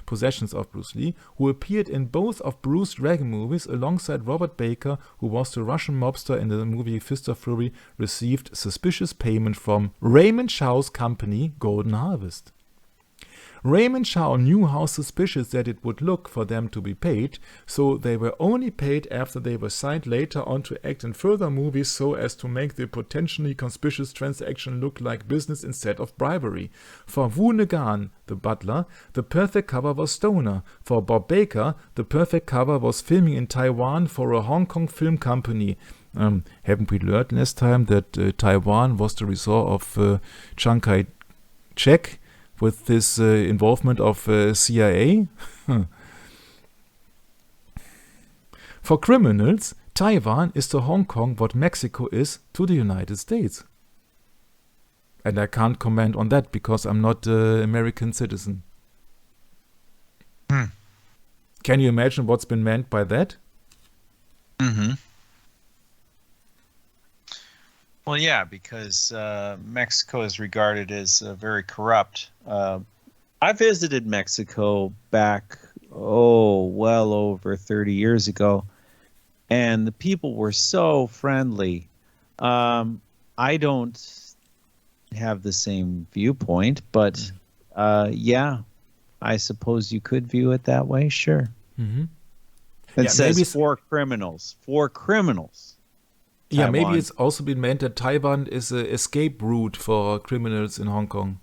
possessions of Bruce Lee, who appeared in both of Bruce's Dragon movies alongside Robert Baker, who was the Russian mobster in the movie Fist of Fury, received suspicious payment from Raymond Chow's company, Golden Harvest. Raymond Chow knew how suspicious that it would look for them to be paid, so they were only paid after they were signed later on to act in further movies so as to make the potentially conspicuous transaction look like business instead of bribery. For Wu Negan, the butler, the perfect cover was Stoner. For Bob Baker, the perfect cover was filming in Taiwan for a Hong Kong film company. Haven't we learned last time that Taiwan was the resort of Chiang Kai-shek? With this involvement of CIA? For criminals, Taiwan is to Hong Kong what Mexico is to the United States. And I can't comment on that because I'm not an American citizen. Can you imagine what's been meant by that? Mm-hmm. Well, yeah, because Mexico is regarded as very corrupt. I visited Mexico back, well over 30 years ago, and the people were so friendly. I don't have the same viewpoint, but yeah, I suppose you could view it that way. Sure. Mm-hmm. It says for criminals. For criminals. Yeah, maybe Taiwan. it's also been meant that Taiwan is an escape route for criminals in Hong Kong.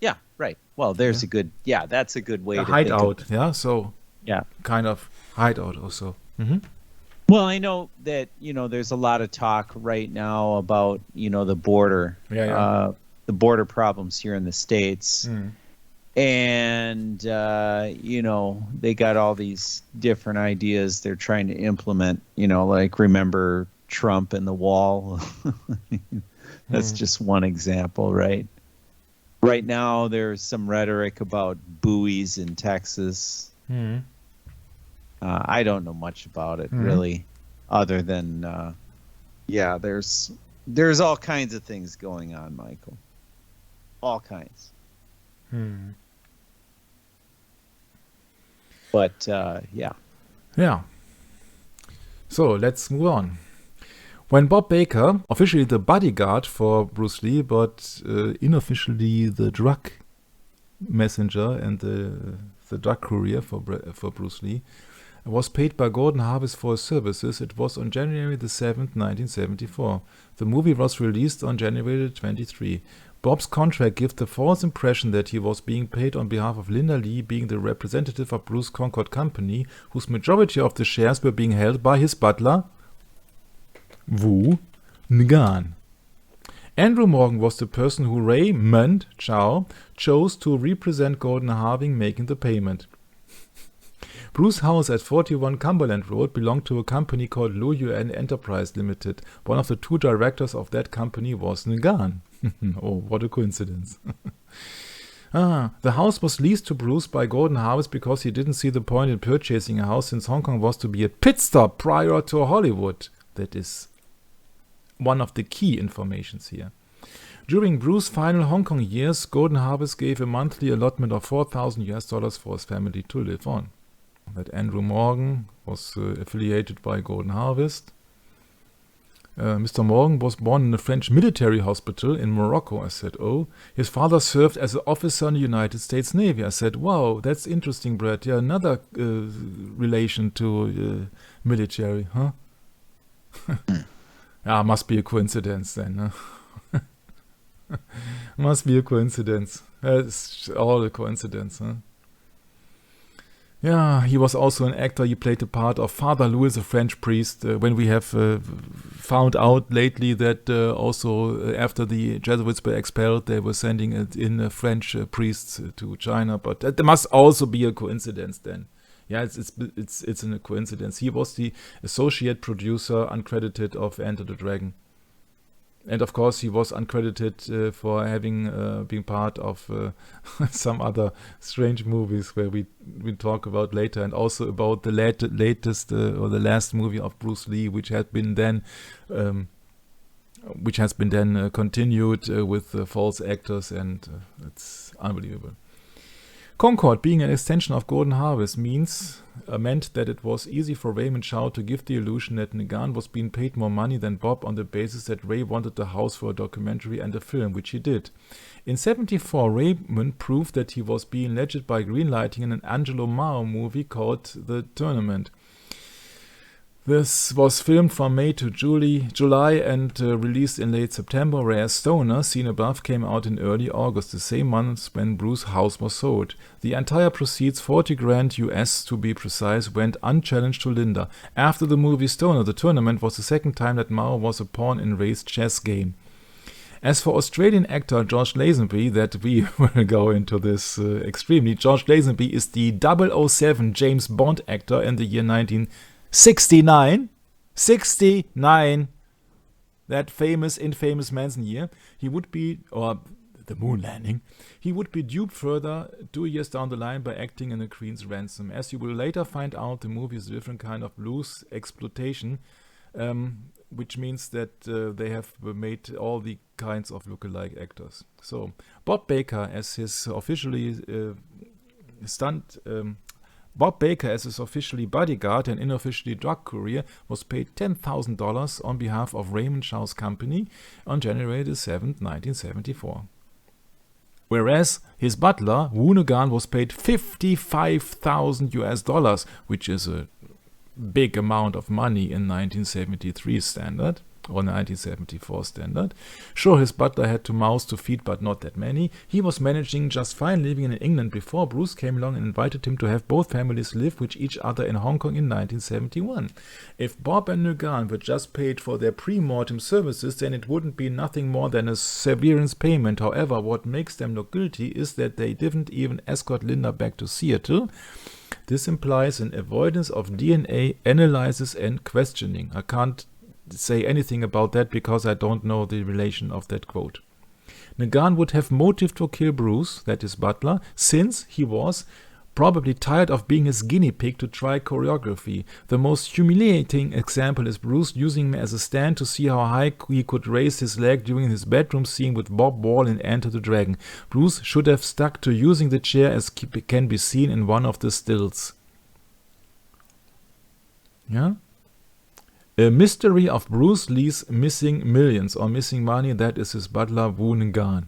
Yeah, right. Well, there's a good, that's a good way to hideout, think of, yeah, so yeah, kind of hideout also. Mm-hmm. Well, I know that, there's a lot of talk right now about, the border, the border problems here in the States. And, they got all these different ideas they're trying to implement, like remember Trump and the wall. That's just one example, right? Right now, there's some rhetoric about buoys in Texas. I don't know much about it, really, other than, there's all kinds of things going on, Michael. All kinds. But, yeah. Yeah. So, let's move on. When Bob Baker, officially the bodyguard for Bruce Lee, but unofficially the drug messenger and the drug courier for Bruce Lee, was paid by Gordon Harvest for his services, it was on January the 7th, 1974. The movie was released on January 23. Bob's contract gives the false impression that he was being paid on behalf of Linda Lee, being the representative of Bruce Concord Company, whose majority of the shares were being held by his butler, Wu Ngan. Andrew Morgan was the person who Raymond Chow chose to represent Gordon Harding making the payment. Bruce House at 41 Cumberland Road belonged to a company called Lu Yuan Enterprise Limited. One of the two directors of that company was Ngan. Oh, what a coincidence. The house was leased to Bruce by Gordon Harvest because he didn't see the point in purchasing a house since Hong Kong was to be a pit stop prior to Hollywood. That is one of the key informations here. During Bruce's final Hong Kong years, Gordon Harvest gave a monthly allotment of $4,000 for his family to live on. That Andrew Morgan was affiliated by Gordon Harvest. Mr. Morgan was born in a French military hospital in Morocco. I said, oh. His father served as an officer in the United States Navy. I said, wow, that's interesting, Brad. Yeah, another relation to military, huh? Must be a coincidence then. Huh? Must be a coincidence. It's all a coincidence, huh? Yeah, he was also an actor. He played the part of Father Louis, a French priest. When we have found out lately that also after the Jesuits were expelled, they were sending in French priests to China. But that must also be a coincidence then. Yeah, it's a coincidence. He was the associate producer, uncredited, of Enter the Dragon. And of course, he was uncredited for having been part of some other strange movies where we talk about later, and also about the latest or the last movie of Bruce Lee, which has been then continued with false actors, and it's unbelievable. Concord, being an extension of Gordon Harvest, meant that it was easy for Raymond Chow to give the illusion that Ngan was being paid more money than Bob on the basis that Ray wanted the house for a documentary and a film, which he did. In 1974, Raymond proved that he was being alleged by greenlighting an Angelo Mao movie called The Tournament. This was filmed from May to July and released in late September, whereas Stoner, seen above, came out in early August, the same month when Bruce's house was sold. The entire proceeds, $40,000 US to be precise, went unchallenged to Linda. After the movie Stoner, The Tournament was the second time that Mao was a pawn in Ray's chess game. As for Australian actor George Lazenby, that we will go into this extremely, George Lazenby is the 007 James Bond actor in the year 1969, that infamous Manson year. He would be, or the moon landing, he would be duped further 2 years down the line by acting in The Queen's Ransom. As you will later find out, the movie is a different kind of blues exploitation, which means that they have made all the kinds of lookalike actors. So Bob Baker, as his officially stunt Bob Baker, as his officially bodyguard and unofficially drug courier, was paid $10,000 on behalf of Raymond Chow's company on January the 7th, 1974. Whereas his butler, Woonagan, was paid $55,000, which is a big amount of money in 1973 standard. Or 1974 standard. Sure, his butler had 2 mouths to feed, but not that many. He was managing just fine living in England before Bruce came along and invited him to have both families live with each other in Hong Kong in 1971. If Bob and Nguyen were just paid for their pre-mortem services, then it wouldn't be nothing more than a severance payment. However, what makes them look guilty is that they didn't even escort Linda back to Seattle. This implies an avoidance of DNA analysis and questioning. I can't say anything about that because I don't know the relation of that quote. Nguyen would have motive to kill Bruce, that is butler, since he was probably tired of being his guinea pig to try choreography. The most humiliating example is Bruce using him as a stand to see how high he could raise his leg during his bedroom scene with Bob Wall in Enter the Dragon. Bruce should have stuck to using the chair as can be seen in one of the stills. Yeah? A mystery of Bruce Lee's missing millions or missing money, that is his butler Wu Nguyen.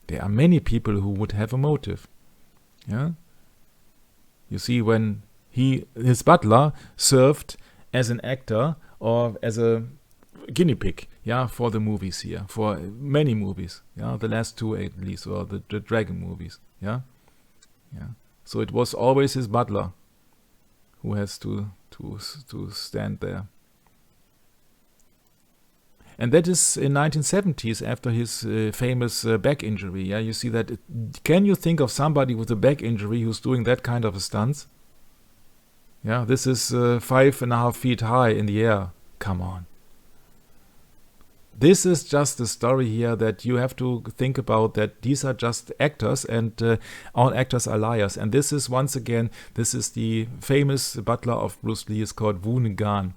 There are many people who would have a motive. Yeah? You see, when his butler served as an actor or as a guinea pig, yeah, for the movies here, for many movies, yeah, the last 2 at least, or the Dragon movies, yeah. So it was always his butler who has to stand there. And that is in 1970s after his famous back injury. Yeah, you see that. Can you think of somebody with a back injury who's doing that kind of a stunt? Yeah, this is 5.5 feet high in the air. Come on. This is just a story here that you have to think about, that these are just actors and all actors are liars. And this is, once again, this is the famous butler of Bruce Lee, is called Wu Nguyen.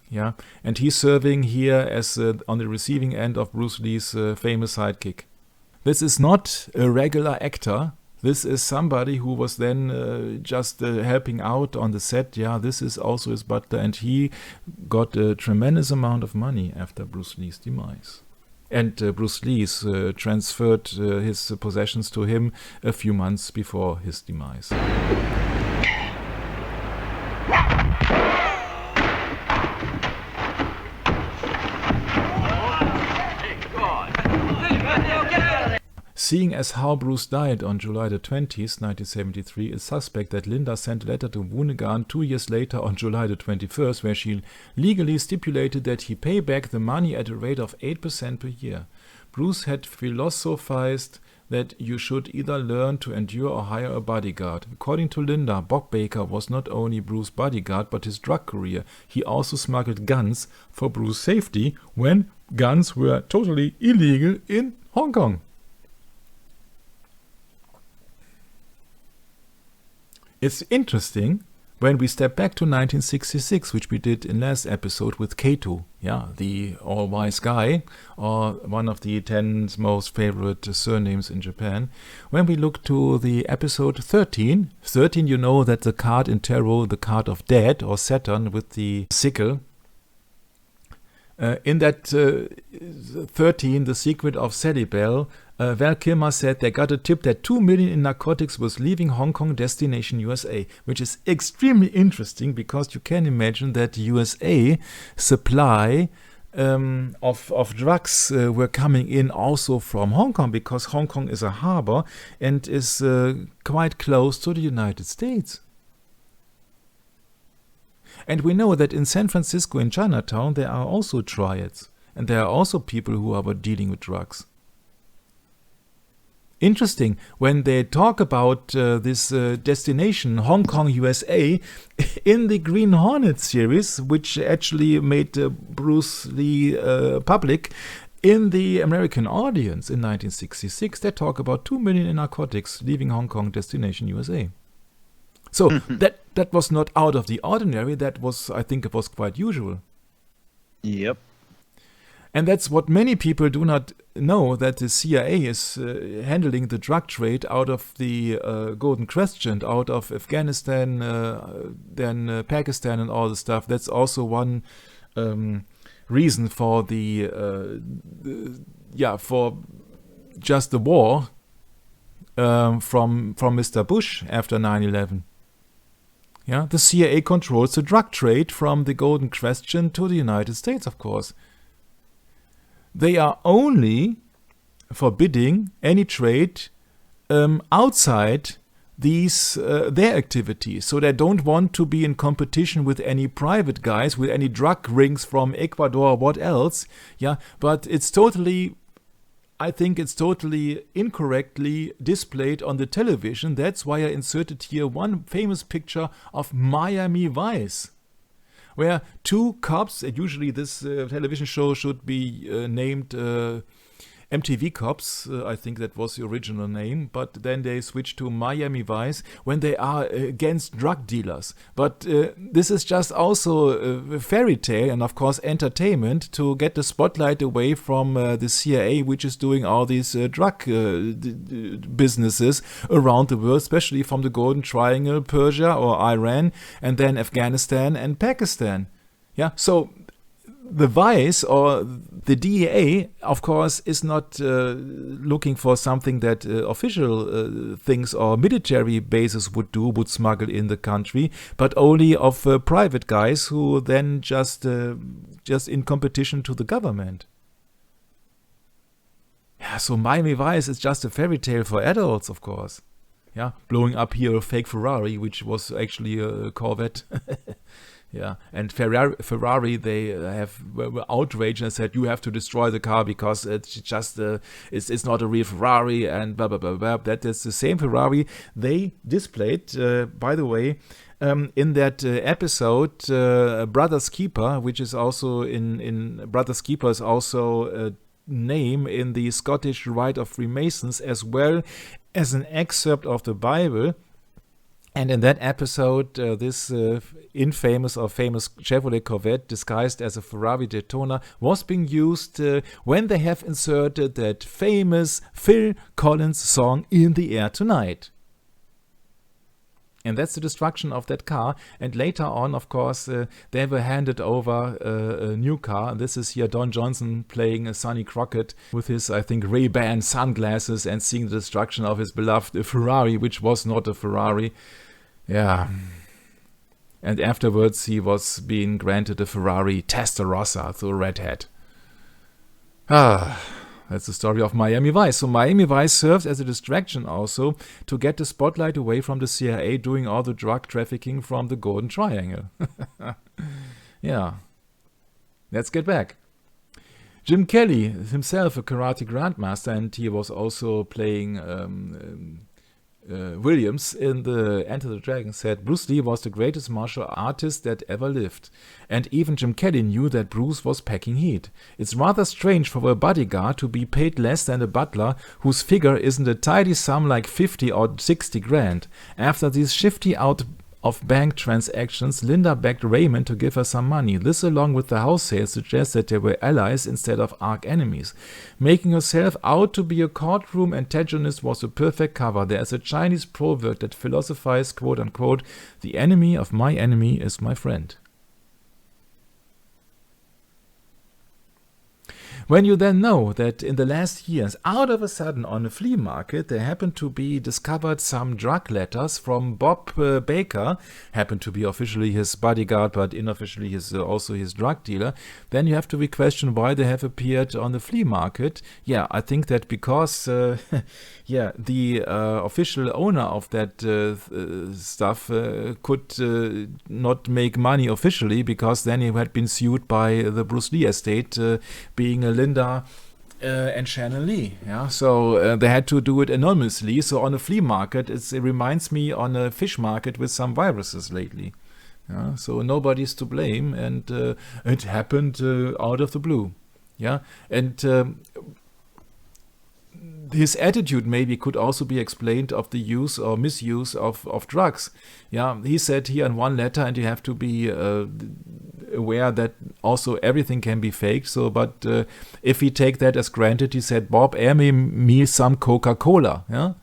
Yeah, and he's serving here as on the receiving end of Bruce Lee's famous sidekick. This is not a regular actor. This is somebody who was then just helping out on the set. Yeah, this is also his butler, and he got a tremendous amount of money after Bruce Lee's demise. And Bruce Lee transferred his possessions to him a few months before his demise. Seeing as how Bruce died on July the 20th, 1973, it's suspect that Linda sent a letter to Wu Nguyen 2 years later on July the 21st, where she legally stipulated that he pay back the money at a rate of 8% per year. Bruce had philosophized that you should either learn to endure or hire a bodyguard. According to Linda, Bob Baker was not only Bruce's bodyguard but his drug courier. He also smuggled guns for Bruce's safety when guns were totally illegal in Hong Kong. It's interesting when we step back to 1966, which we did in last episode with Kato, yeah, the all-wise guy, or one of the 10 most favorite surnames in Japan. When we look to the episode 13, you know that the card in tarot, the card of death, or Saturn with the sickle. In that 13, The Secret of Sally Bell, Val Kilmer said they got a tip that 2 million in narcotics was leaving Hong Kong destination USA, which is extremely interesting because you can imagine that USA supply of drugs were coming in also from Hong Kong, because Hong Kong is a harbor and is quite close to the United States. And we know that in San Francisco, in Chinatown, there are also triads. And there are also people who are dealing with drugs. Interesting, when they talk about this destination, Hong Kong, USA, in the Green Hornet series, which actually made Bruce Lee public, in the American audience in 1966, they talk about 2 million in narcotics leaving Hong Kong, destination USA. So that was not out of the ordinary. That was, I think it was quite usual. Yep. And that's what many people do not know, that the CIA is handling the drug trade out of the Golden Crescent, out of Afghanistan, then Pakistan and all the stuff. That's also one reason for for just the war from Mr. Bush after 9/11. Yeah, the CIA controls the drug trade from the Golden Crescent to the United States, of course. They are only forbidding any trade outside these their activities. So they don't want to be in competition with any private guys, with any drug rings from Ecuador or what else. Yeah, but I think it's totally incorrectly displayed on the television. That's why I inserted here one famous picture of Miami Vice, where two cops, and usually this television show should be named MTV Cops, I think that was the original name, but then they switched to Miami Vice when they are against drug dealers. But this is just also a fairy tale and of course entertainment to get the spotlight away from the CIA, which is doing all these drug businesses around the world, especially from the Golden Triangle, Persia or Iran, and then Afghanistan and Pakistan. Yeah, so the Vice or the DEA, of course, is not looking for something that official things or military bases would smuggle in the country, but only of private guys who then just in competition to the government. Yeah, so Miami Vice is just a fairy tale for adults, of course. Yeah, blowing up here a fake Ferrari, which was actually a Corvette. Yeah, and Ferrari, they were outraged and said, you have to destroy the car because it's just it's not a real Ferrari and blah blah blah blah. That is the same Ferrari they displayed, by the way, in that episode Brother's Keeper, which is also in Brother's Keeper is also a name in the Scottish Rite of Freemasons, as well as an excerpt of the Bible. And in that episode, this infamous or famous Chevrolet Corvette disguised as a Ferrari Daytona was being used when they have inserted that famous Phil Collins song In the Air Tonight. And that's the destruction of that car. And later on, of course, they were handed over a new car. And this is here Don Johnson playing a Sonny Crockett with his, I think, Ray-Ban sunglasses and seeing the destruction of his beloved Ferrari, which was not a Ferrari. Yeah. And afterwards, he was being granted a Ferrari Testarossa, so a red hat. That's the story of Miami Vice. So Miami Vice serves as a distraction also to get the spotlight away from the CIA doing all the drug trafficking from the Golden Triangle. Yeah. Let's get back. Jim Kelly, himself a karate grandmaster, and he was also playing Williams in the Enter the Dragon, said Bruce Lee was the greatest martial artist that ever lived. And even Jim Kelly knew that Bruce was packing heat. It's rather strange for a bodyguard to be paid less than a butler whose figure isn't a tidy sum like 50 or 60 grand. After these shifty out of bank transactions, Linda begged Raymond to give her some money. This, along with the house sales, suggests that they were allies instead of arch enemies. Making herself out to be a courtroom antagonist was a perfect cover. There is a Chinese proverb that philosophizes, quote unquote, the enemy of my enemy is my friend. When you then know that in the last years, out of a sudden on a flea market, there happened to be discovered some drug letters from Bob Baker, happened to be officially his bodyguard, but unofficially also his drug dealer, then you have to question why they have appeared on the flea market. Yeah, I think that because the official owner of that stuff could not make money officially, because then he had been sued by the Bruce Lee estate, being a Linda and Shannon Lee. Yeah, so they had to do it anonymously. So on a flea market, it reminds me on a fish market with some viruses lately. Yeah, so nobody's to blame, and it happened out of the blue. Yeah, and his attitude maybe could also be explained of the use or misuse of drugs. Yeah, he said here in one letter, and you have to be aware that also everything can be faked. So, but if we take that as granted, he said, Bob, air me some Coca-Cola. Yeah,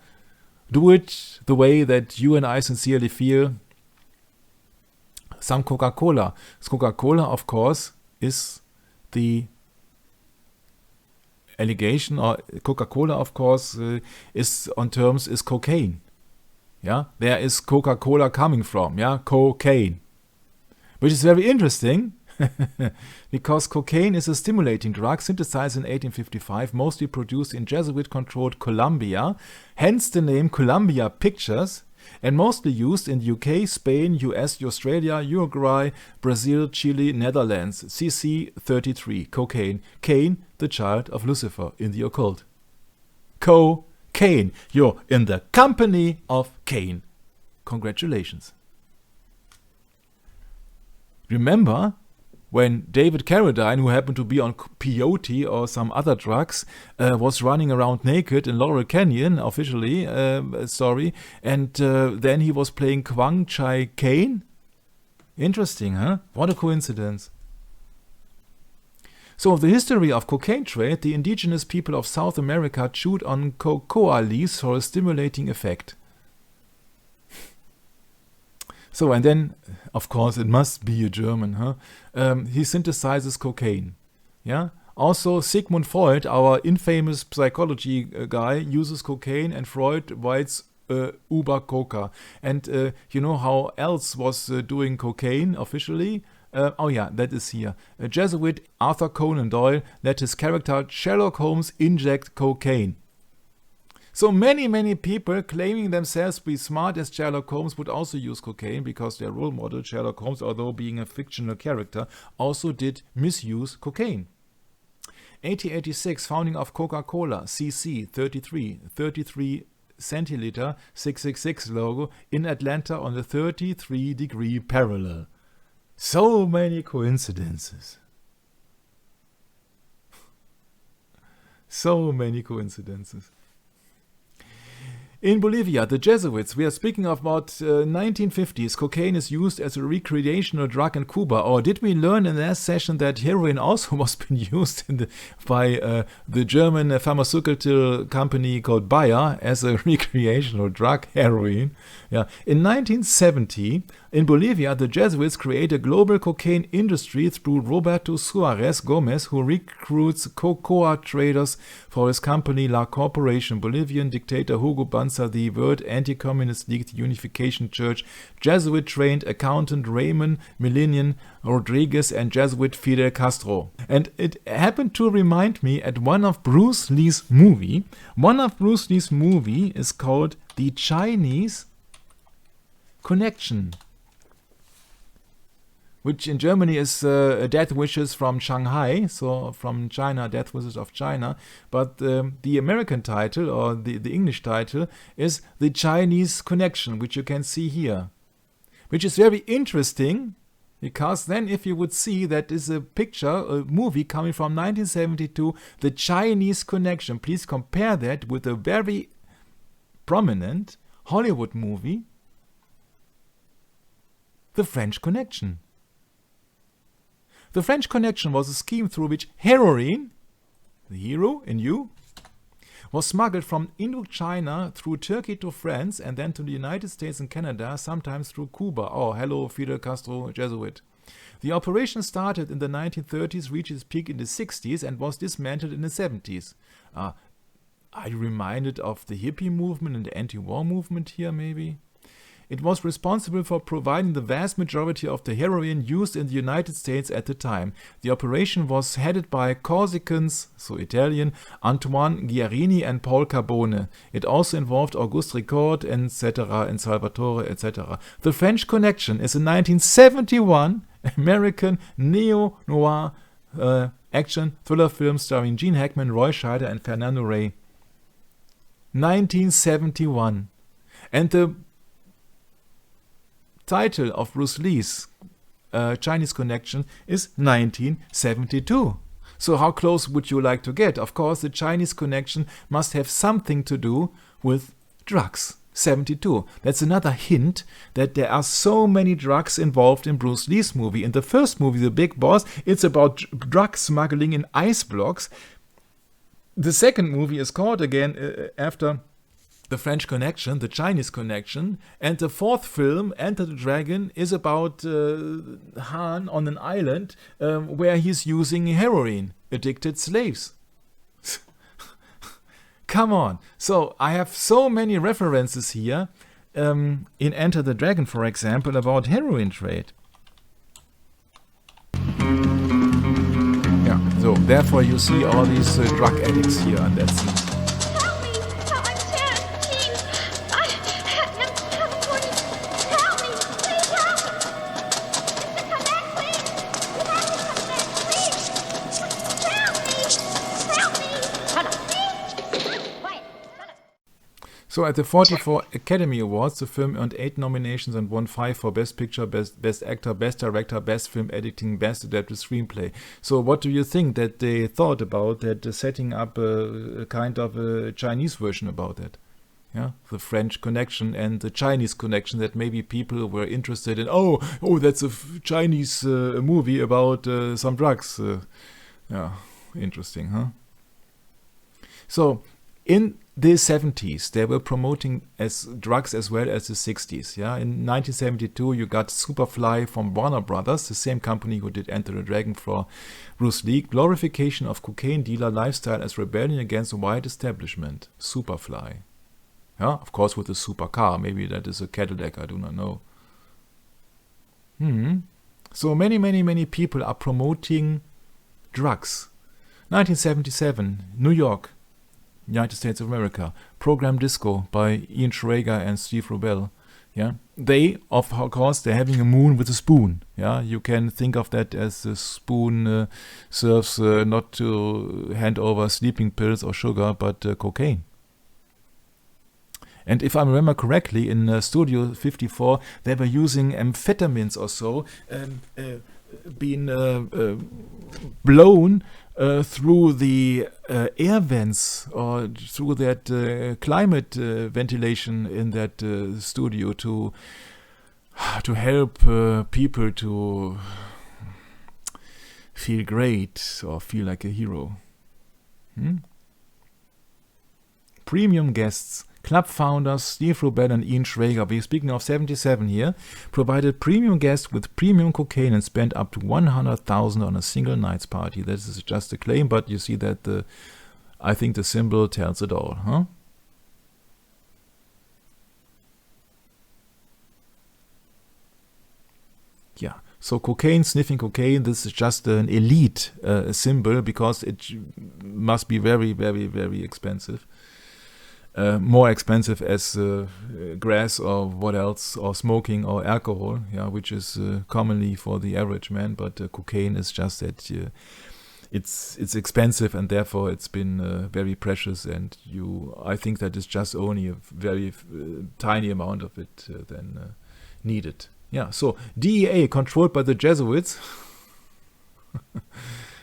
do it the way that you and I sincerely feel. Some Coca-Cola. Coca-Cola, of course, is the allegation, or Coca-Cola, of course, is on terms is cocaine. Yeah, there is Coca-Cola coming from. Yeah, cocaine, which is very interesting because cocaine is a stimulating drug synthesized in 1855, mostly produced in Jesuit-controlled Colombia, hence the name Columbia Pictures, and mostly used in UK, Spain, US, Australia, Uruguay, Brazil, Chile, Netherlands. CC 33, cocaine. Cain, the child of Lucifer in the occult. Cocaine. You're in the company of Cain. Congratulations. Remember when David Carradine, who happened to be on peyote or some other drugs, was running around naked in Laurel Canyon, officially, and then he was playing Kwang Chai Caine? Interesting, huh? What a coincidence. So the history of cocaine trade, the indigenous people of South America chewed on cocoa leaves for a stimulating effect. So, and then, of course, it must be a German, huh? He synthesizes cocaine, yeah? Also, Sigmund Freud, our infamous psychology guy, uses cocaine, and Freud writes Uber Coca. And you know how else was doing cocaine officially? Oh yeah, that is here. A Jesuit, Arthur Conan Doyle, let his character Sherlock Holmes inject cocaine. So many people claiming themselves to be smart as Sherlock Holmes would also use cocaine, because their role model, Sherlock Holmes, although being a fictional character, also did misuse cocaine. 1886, founding of Coca-Cola, CC 33 centiliter 666 logo in Atlanta on the 33-degree parallel. So many coincidences. So many coincidences. In Bolivia, the Jesuits, we are speaking of about 1950s, cocaine is used as a recreational drug in Cuba. Or did we learn in that session that heroin also was being used by the German pharmaceutical company called Bayer as a recreational drug, heroin? Yeah. In 1970, in Bolivia, the Jesuits create a global cocaine industry through Roberto Suarez Gomez, who recruits cocoa traders for his company La Corporation. Bolivian dictator Hugo Banzer, the World Anti-Communist League, the Unification Church, Jesuit-trained accountant Raymond Milenian Rodriguez, and Jesuit Fidel Castro. And it happened to remind me at one of Bruce Lee's movie. One of Bruce Lee's movie is called The Chinese Connection, which in Germany is Death Wishes from Shanghai, so from China, Death Wishes of China. But the American title, or the English title, is The Chinese Connection, which you can see here. Which is very interesting, because then if you would see that is a picture, a movie coming from 1972, The Chinese Connection. Please compare that with a very prominent Hollywood movie, The French Connection. The French Connection was a scheme through which heroin, the hero in you, was smuggled from Indochina through Turkey to France and then to the United States and Canada, sometimes through Cuba. Oh, hello, Fidel Castro, Jesuit. The operation started in the 1930s, reached its peak in the 60s, and was dismantled in the 70s. Are you reminded of the hippie movement and the anti-war movement here, maybe? It was responsible for providing the vast majority of the heroin used in the United States at the time. The operation was headed by Corsicans, so Italian, Antoine Giarini and Paul Carbone. It also involved Auguste Ricord, etc., and Salvatore, etc. The French Connection is a 1971 American neo-noir action thriller film starring Gene Hackman, Roy Scheider, and Fernando Rey. 1971. And the title of Bruce Lee's Chinese Connection is 1972. So how close would you like to get? Of course, the Chinese Connection must have something to do with drugs. 1972. That's another hint that there are so many drugs involved in Bruce Lee's movie. In the first movie, The Big Boss, it's about drug smuggling in ice blocks. The second movie is called again after The French Connection, The Chinese Connection. And the fourth film, Enter the Dragon, is about Han on an island where he's using heroin-addicted slaves. Come on. So I have so many references here in Enter the Dragon, for example, about heroin trade. Yeah, so therefore you see all these drug addicts here on that scene. Help me! I'm Sharon, please! I am California! Help me! Please help me! Mr. Come back, please! You have to come back, please! Help me! Help me! Shut up! Please! Quiet! Shut up! So at the 44 Academy Awards, the film earned 8 nominations and won 5 for Best Picture, Best Actor, Best Director, Best Film Editing, Best Adapted Screenplay. So what do you think that they thought about that, setting up a kind of a Chinese version about that? Yeah, the French connection and the Chinese connection, that maybe people were interested in, oh, that's a Chinese movie about some drugs. Yeah, interesting, huh? So in the 70s, they were promoting as drugs as well as the 60s. Yeah, in 1972, you got Superfly from Warner Brothers, the same company who did Enter the Dragon for Bruce Lee. Glorification of cocaine dealer lifestyle as rebellion against the white establishment. Superfly. Yeah, of course with a supercar. Maybe that is a Cadillac. I do not know. So many people are promoting drugs. 1977, New York, United States of America, Program Disco by Ian Schrager and Steve Rubell. Yeah, they, of course, they're having a moon with a spoon. Yeah, you can think of that as the spoon serves not to hand over sleeping pills or sugar, but cocaine. And if I remember correctly, in Studio 54, they were using amphetamines or so, being blown through the air vents or through that climate ventilation in that studio to help people to feel great or feel like a hero. Premium guests. Club founders Steve Rubell and Ian Schrager, we're speaking of 77 here, provided premium guests with premium cocaine and spent up to $100,000 on a single night's party. This is just a claim, but you see that I think the symbol tells it all, huh? Yeah, so cocaine, sniffing cocaine, this is just an elite symbol because it must be very, very, very expensive. More expensive as grass or what else, or smoking or alcohol, yeah, which is commonly for the average man. But cocaine is just that it's expensive, and therefore it's been very precious. And I think that is just only a very tiny amount of it then needed. Yeah. So DEA controlled by the Jesuits.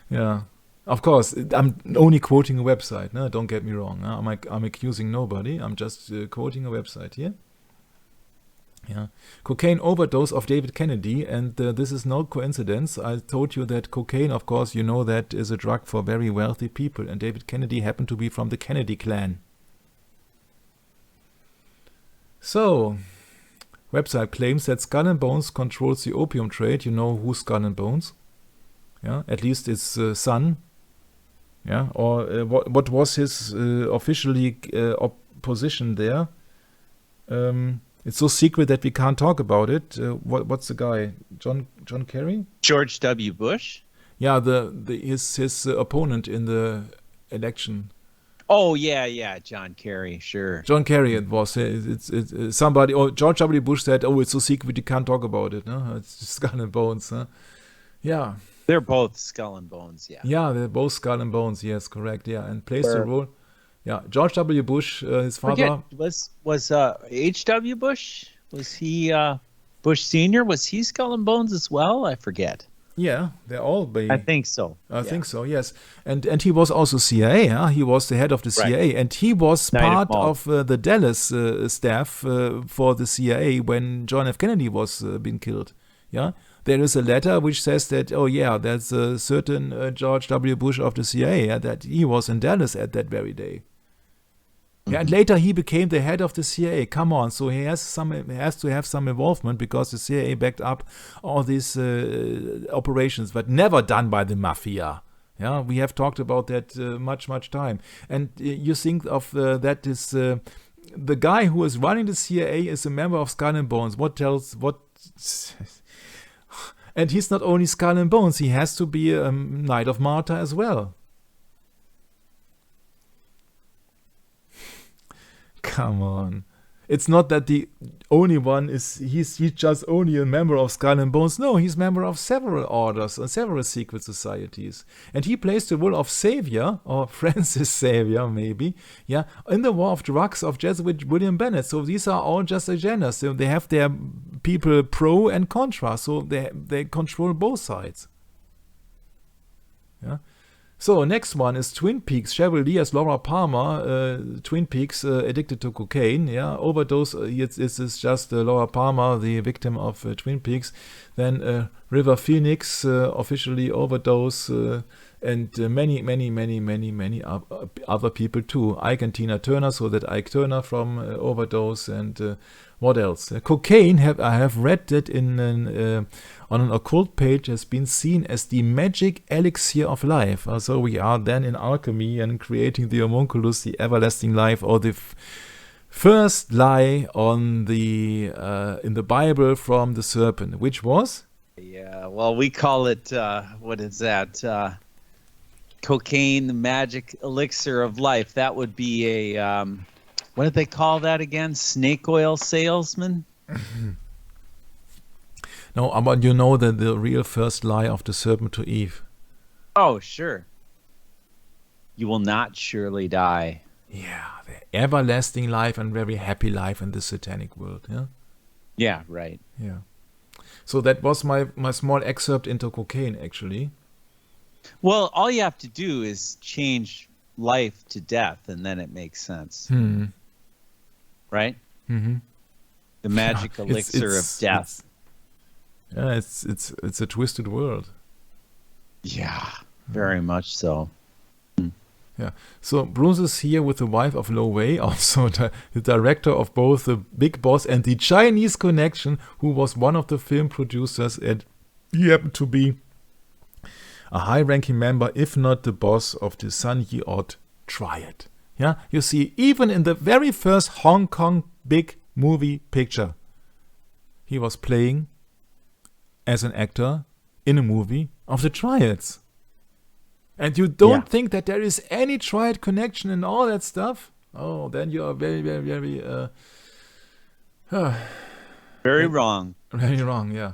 Yeah. Of course, I'm only quoting a website. No, don't get me wrong. I'm accusing nobody. I'm just quoting a website here. Yeah, cocaine overdose of David Kennedy, and this is no coincidence. I told you that cocaine, of course, you know that is a drug for very wealthy people, and David Kennedy happened to be from the Kennedy clan. So, website claims that Skull and Bones controls the opium trade. You know who's Skull and Bones? Yeah, at least his son. Yeah, or what was his officially position there? It's so secret that we can't talk about it. What's the guy? John Kerry? George W. Bush? Yeah, his opponent in the election. Oh yeah, John Kerry, sure. John Kerry, it was. It's somebody. Or George W. Bush said, "Oh, it's so secret you can't talk about it." No, it's just Skull and Bones. Huh? Yeah. They're both Skull and Bones, yeah. Yeah, they're both Skull and Bones. Yes, correct. Yeah, and plays the role. Yeah, George W. Bush, his father. Was H.W. Bush? Was he Bush Senior? Was he Skull and Bones as well? I forget. Yeah, they're all I think so. I Yeah. think so, yes. And he was also CIA, huh? He was the head of the CIA, and he was Knight of part Malta. of the Dallas staff for the CIA when John F. Kennedy was being killed. Yeah, there is a letter which says that, oh yeah, there's a certain George W. Bush of the CIA, that he was in Dallas at that very day. Yeah, and later he became the head of the CIA. Come on, so he has to have some involvement because the CIA backed up all these operations, but never done by the mafia. Yeah, we have talked about that much time. And you think of that is the guy who is running the CIA is a member of Skull and Bones. And he's not only Skull and Bones; he has to be a Knight of Malta as well. Come on. It's not that the only one he's just only a member of Skull and Bones. No, he's a member of several orders and several secret societies. And he plays the role of Savior, or Francis Xavier maybe, yeah, in the war of drugs of Jesuit William Bennett. So these are all just agendas. So they have their people pro and contra. So they control both sides. Yeah. So next one is Twin Peaks. Cheryl Lee as Laura Palmer, Twin Peaks, addicted to cocaine. Yeah, overdose. This is just Laura Palmer, the victim of Twin Peaks. Then River Phoenix, officially overdose, and many other people too. Ike and Tina Turner, so that Ike Turner from overdose, and what else? Cocaine. I have read that on an occult page has been seen as the magic elixir of life. So we are then in alchemy and creating the homunculus, the everlasting life, or the first lie on the in the Bible from the serpent, which was? Yeah, well, we call it what is that? Cocaine, the magic elixir of life. That would be a what did they call that again? Snake oil salesman? No, but you know that the real first lie of the serpent to Eve. Oh, sure. You will not surely die. Yeah, the everlasting life and very happy life in the satanic world. Yeah. Yeah, right. Yeah. So that was my small excerpt into cocaine, actually. Well, all you have to do is change life to death, and then it makes sense. Right? Mm-hmm. The magic elixir of death. It's a twisted world. Yeah, very much so. Yeah. So Bruce is here with the wife of Lo Wei, also the director of both The Big Boss and The Chinese Connection, who was one of the film producers, and he happened to be a high-ranking member, if not the boss, of the Sun Yee-Ot Triad. Yeah, you see, even in the very first Hong Kong big movie picture, he was playing as an actor in a movie of the Triads. And you don't think that there is any Triad connection and all that stuff? Oh, then you are very, very, very... very wrong. Very wrong, yeah.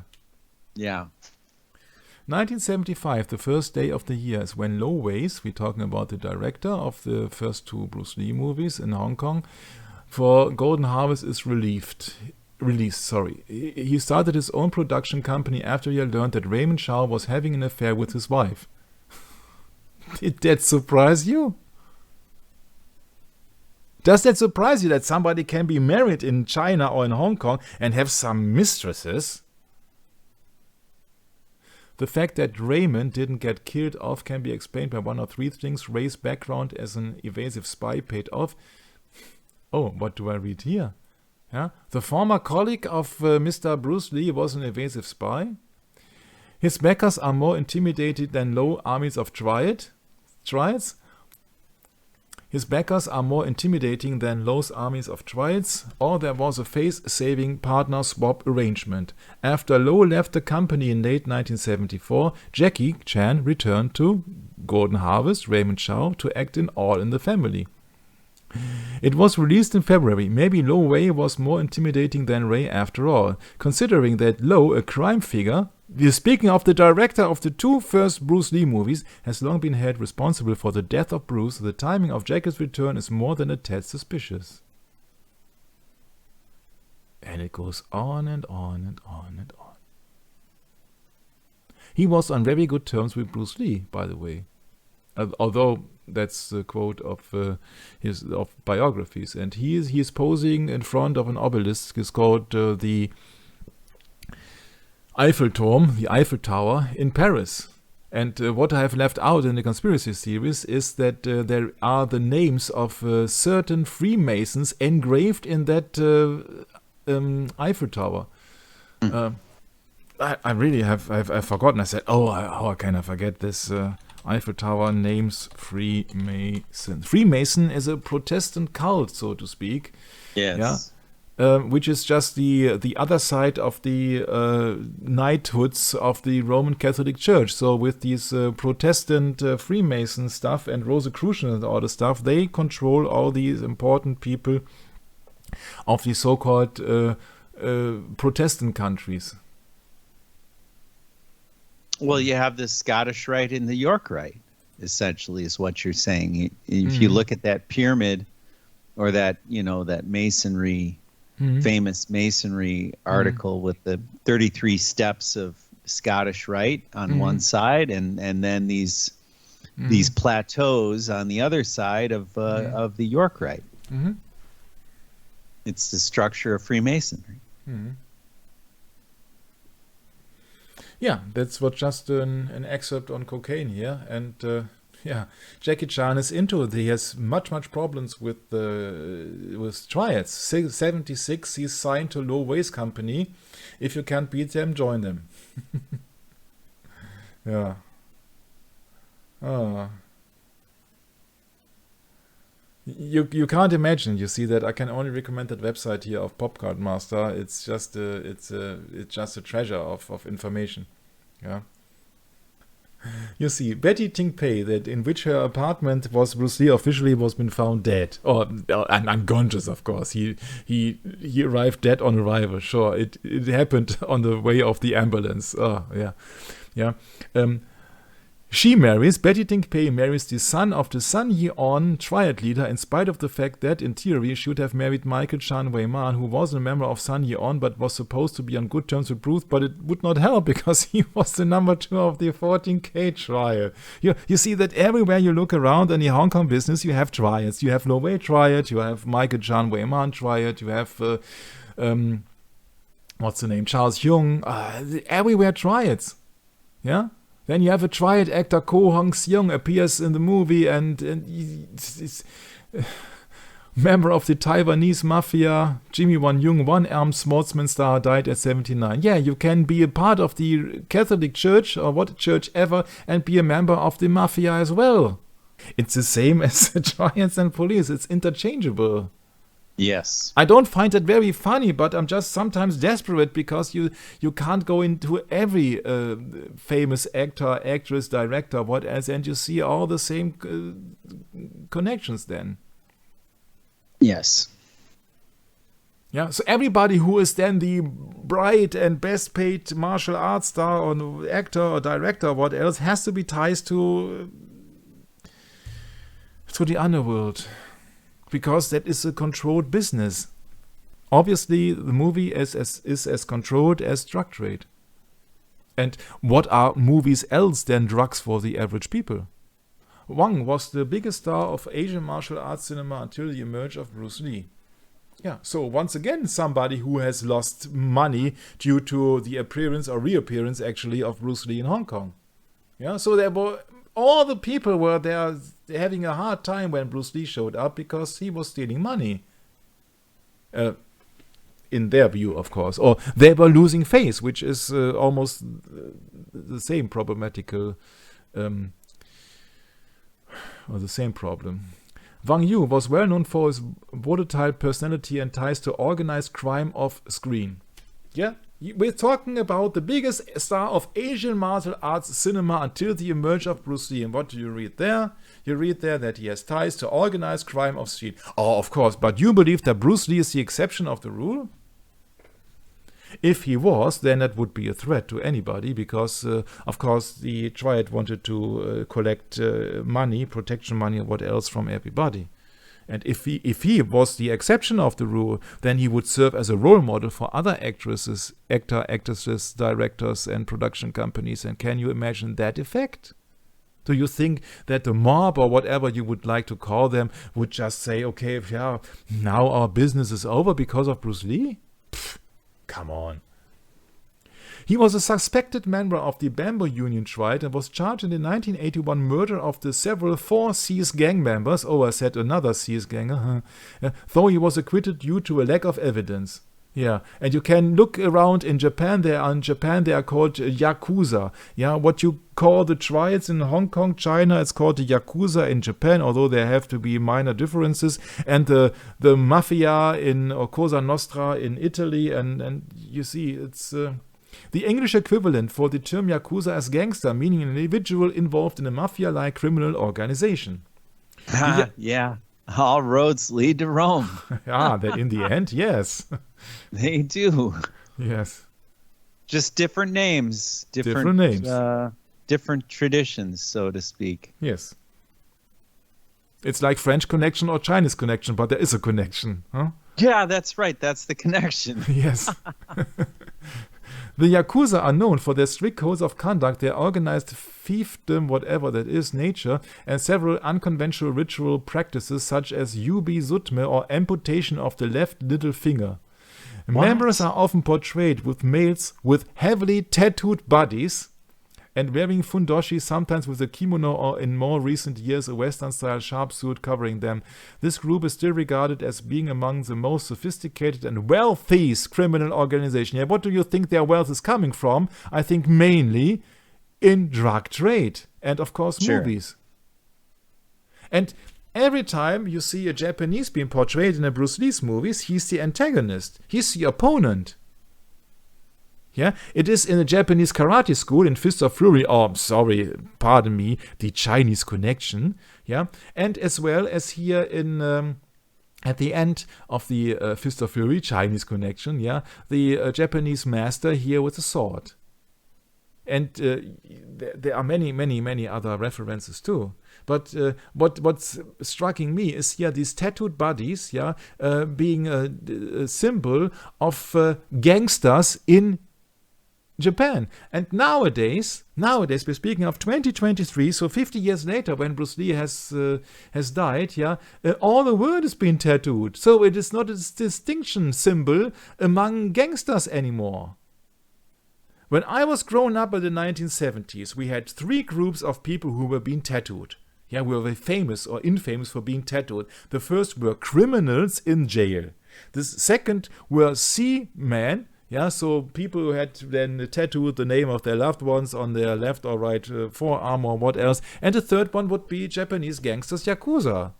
Yeah. 1975, the first day of the year, is when Lo Wei's, we're talking about the director of the first two Bruce Lee movies in Hong Kong, for Golden Harvest is released. He started his own production company after he had learned that Raymond Chow was having an affair with his wife. Did that surprise you? Does that surprise you that somebody can be married in China or in Hong Kong and have some mistresses? The fact that Raymond didn't get killed off can be explained by one of three things. Ray's background as an evasive spy paid off. Oh, what do I read here? Yeah? The former colleague of Mr. Bruce Lee was an evasive spy. His backers are more intimidated than Lo armies of triads. His backers are more intimidating than Lo's armies of triads, or there was a face-saving partner swap arrangement. After Lo left the company in late 1974, Jackie Chan returned to Golden Harvest, Raymond Chow, to act in All in the Family. It was released in February. Maybe Lo Wei was more intimidating than Ray after all, considering that Lo, a crime figure, speaking of the director of the two first Bruce Lee movies, has long been held responsible for the death of Bruce. The timing of Jackie's return is more than a tad suspicious. And it goes on and on and on and on. He was on very good terms with Bruce Lee, by the way. Although that's a quote of his biographies, and he is posing in front of an obelisk. It's called the Eiffelturm, the Eiffel Tower in Paris. And what I have left out in the conspiracy series is that there are the names of certain Freemasons engraved in that Eiffel Tower. I really have I've forgotten. I said, how can I forget this? Eiffel Tower names Freemason. Freemason is a Protestant cult, so to speak. Yes. Yeah. Which is just the other side of the knighthoods of the Roman Catholic Church. So with these Protestant Freemason stuff and Rosicrucian and all the stuff, they control all these important people of the so-called Protestant countries. Well, you have the Scottish Rite and the York Rite, essentially, is what you're saying. If you look at that pyramid or that, that masonry, famous masonry article with the 33 steps of Scottish Rite on one side, and then these plateaus on the other side of the York Rite. It's the structure of Freemasonry. Yeah, that's what just an excerpt on cocaine here, and Jackie Chan is into it. He has much problems with triads. 76, he's signed to Low Waist Company. If you can't beat them, join them. Yeah. You can't imagine. You see that I can only recommend that website here of Popcard Master. It's just a treasure of information. Yeah. You see, Betty Ting Pei, that in which her apartment was Bruce Lee officially was been found dead, and unconscious, of course. He arrived dead on arrival. Sure, it happened on the way of the ambulance. Oh yeah. Betty Ting Pei marries the son of the Sun Yi-on triad leader, in spite of the fact that, in theory, she should have married Michael Chan Wei-man, who was a member of Sun Yi-on, but was supposed to be on good terms with Bruce, but it would not help because he was the number 2 of the 14K trial. You see that everywhere you look around in the Hong Kong business, you have triads. You have Lo Wei triad, you have Michael Chan Wei-man triad, you have, what's the name, Charles Jung, everywhere triads. Yeah? Then you have a triad actor, Ko Hong-seung, appears in the movie and he's member of the Taiwanese mafia. Jimmy Wan-young, one-armed sportsman star, died at 79. Yeah, you can be a part of the Catholic Church or what church ever and be a member of the mafia as well. It's the same as the triads and police. It's interchangeable. Yes. I don't find it very funny, but I'm just sometimes desperate because you can't go into every famous actor, actress, director, what else, and you see all the same connections then. Yes. Yeah, so everybody who is then the bright and best paid martial arts star or actor or director or what else has to be ties to the underworld. Because that is a controlled business. Obviously, the movie is as controlled as drug trade. And what are movies else than drugs for the average people? Wang was the biggest star of Asian martial arts cinema until the emergence of Bruce Lee. Yeah, so once again, somebody who has lost money due to the appearance or reappearance, actually, of Bruce Lee in Hong Kong. Yeah, so there were all the people were there having a hard time when Bruce Lee showed up because he was stealing money. In their view, of course. Or they were losing face, which is almost the same problematical, or the same problem. Wang Yu was well known for his volatile personality and ties to organized crime off screen. Yeah? We're talking about the biggest star of Asian martial arts cinema until the emergence of Bruce Lee. And what do you read there? You read there that he has ties to organized crime off screen. Oh, of course, but you believe that Bruce Lee is the exception of the rule? If he was, then that would be a threat to anybody because, of course, the triad wanted to collect money, protection money, or what else from everybody. And if he was the exception of the rule, then he would serve as a role model for other actresses, actresses, directors, and production companies. And can you imagine that effect? Do you think that the mob, or whatever you would like to call them, would just say, okay, yeah, now our business is over because of Bruce Lee? Pfft, come on. He was a suspected member of the Bamboo Union triad and was charged in the 1981 murder of the several 4 Seas gang members. Oh, I said another Seas gang. Though he was acquitted due to a lack of evidence. Yeah, and you can look around in Japan. They are called Yakuza. Yeah, what you call the triads in Hong Kong, China, it's called the Yakuza in Japan, although there have to be minor differences. And the Mafia or Cosa Nostra in Italy. And you see, it's... the English equivalent for the term Yakuza is gangster, meaning an individual involved in a mafia-like criminal organization. Yeah, all roads lead to Rome. That in the end, yes. They do. Yes. Just different names. Different names. Different traditions, so to speak. Yes. It's like French Connection or Chinese Connection, but there is a connection. Huh? Yeah, that's right. That's the connection. Yes. The Yakuza are known for their strict codes of conduct, their organized fiefdom, whatever that is, nature, and several unconventional ritual practices such as yubi sutme, or amputation of the left little finger. What? Members are often portrayed with males with heavily tattooed bodies and wearing fundoshi, sometimes with a kimono or in more recent years a Western-style sharp suit covering them. This group is still regarded as being among the most sophisticated and wealthy criminal organization. Yeah, what do you think their wealth is coming from? I think mainly in drug trade and, of course, Sure. movies. And every time you see a Japanese being portrayed in a Bruce Lee's movies, he's the antagonist. He's the opponent. Yeah, it is in a Japanese karate school in Fist of Fury, pardon me, the Chinese connection, yeah, and as well as here in, at the end of the Fist of Fury, Chinese connection, yeah, the Japanese master here with a sword. And there are many other references too. But what's striking me is here these tattooed bodies, yeah, being a symbol of gangsters in Japan. And nowadays we're speaking of 2023, so 50 years later, when Bruce Lee has died, yeah, all the world has been tattooed. So it is not a distinction symbol among gangsters anymore. When I was growing up in the 1970s, we had 3 groups of people who were being tattooed. Yeah, we were famous or infamous for being tattooed. The first were criminals in jail. The second were seamen. Yeah, so people who had then tattooed the name of their loved ones on their left or right forearm or what else. And the third one would be Japanese gangsters, Yakuza.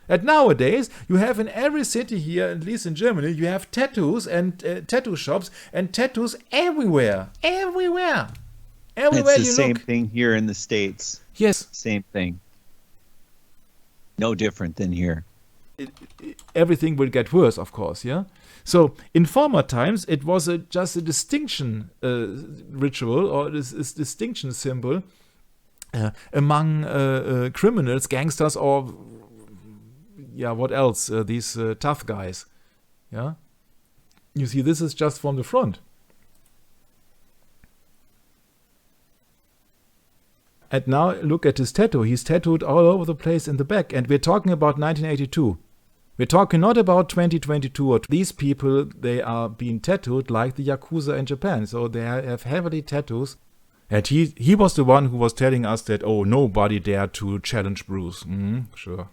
And nowadays, you have in every city here, at least in Germany, you have tattoos and tattoo shops and tattoos everywhere. Everywhere. Everywhere It's the you same look. thing here in the States. Yes. Same thing. No different than here. Everything will get worse, of course, yeah? So, in former times, it was just a distinction ritual or a distinction symbol among criminals, gangsters, or, yeah, what else? These tough guys, yeah? You see, this is just from the front. And now look at his tattoo. He's tattooed all over the place in the back. And we're talking about 1982. We're talking not about 2022. Or these people, they are being tattooed like the Yakuza in Japan. So they have heavily tattoos. And he was the one who was telling us that, oh, nobody dared to challenge Bruce. Sure.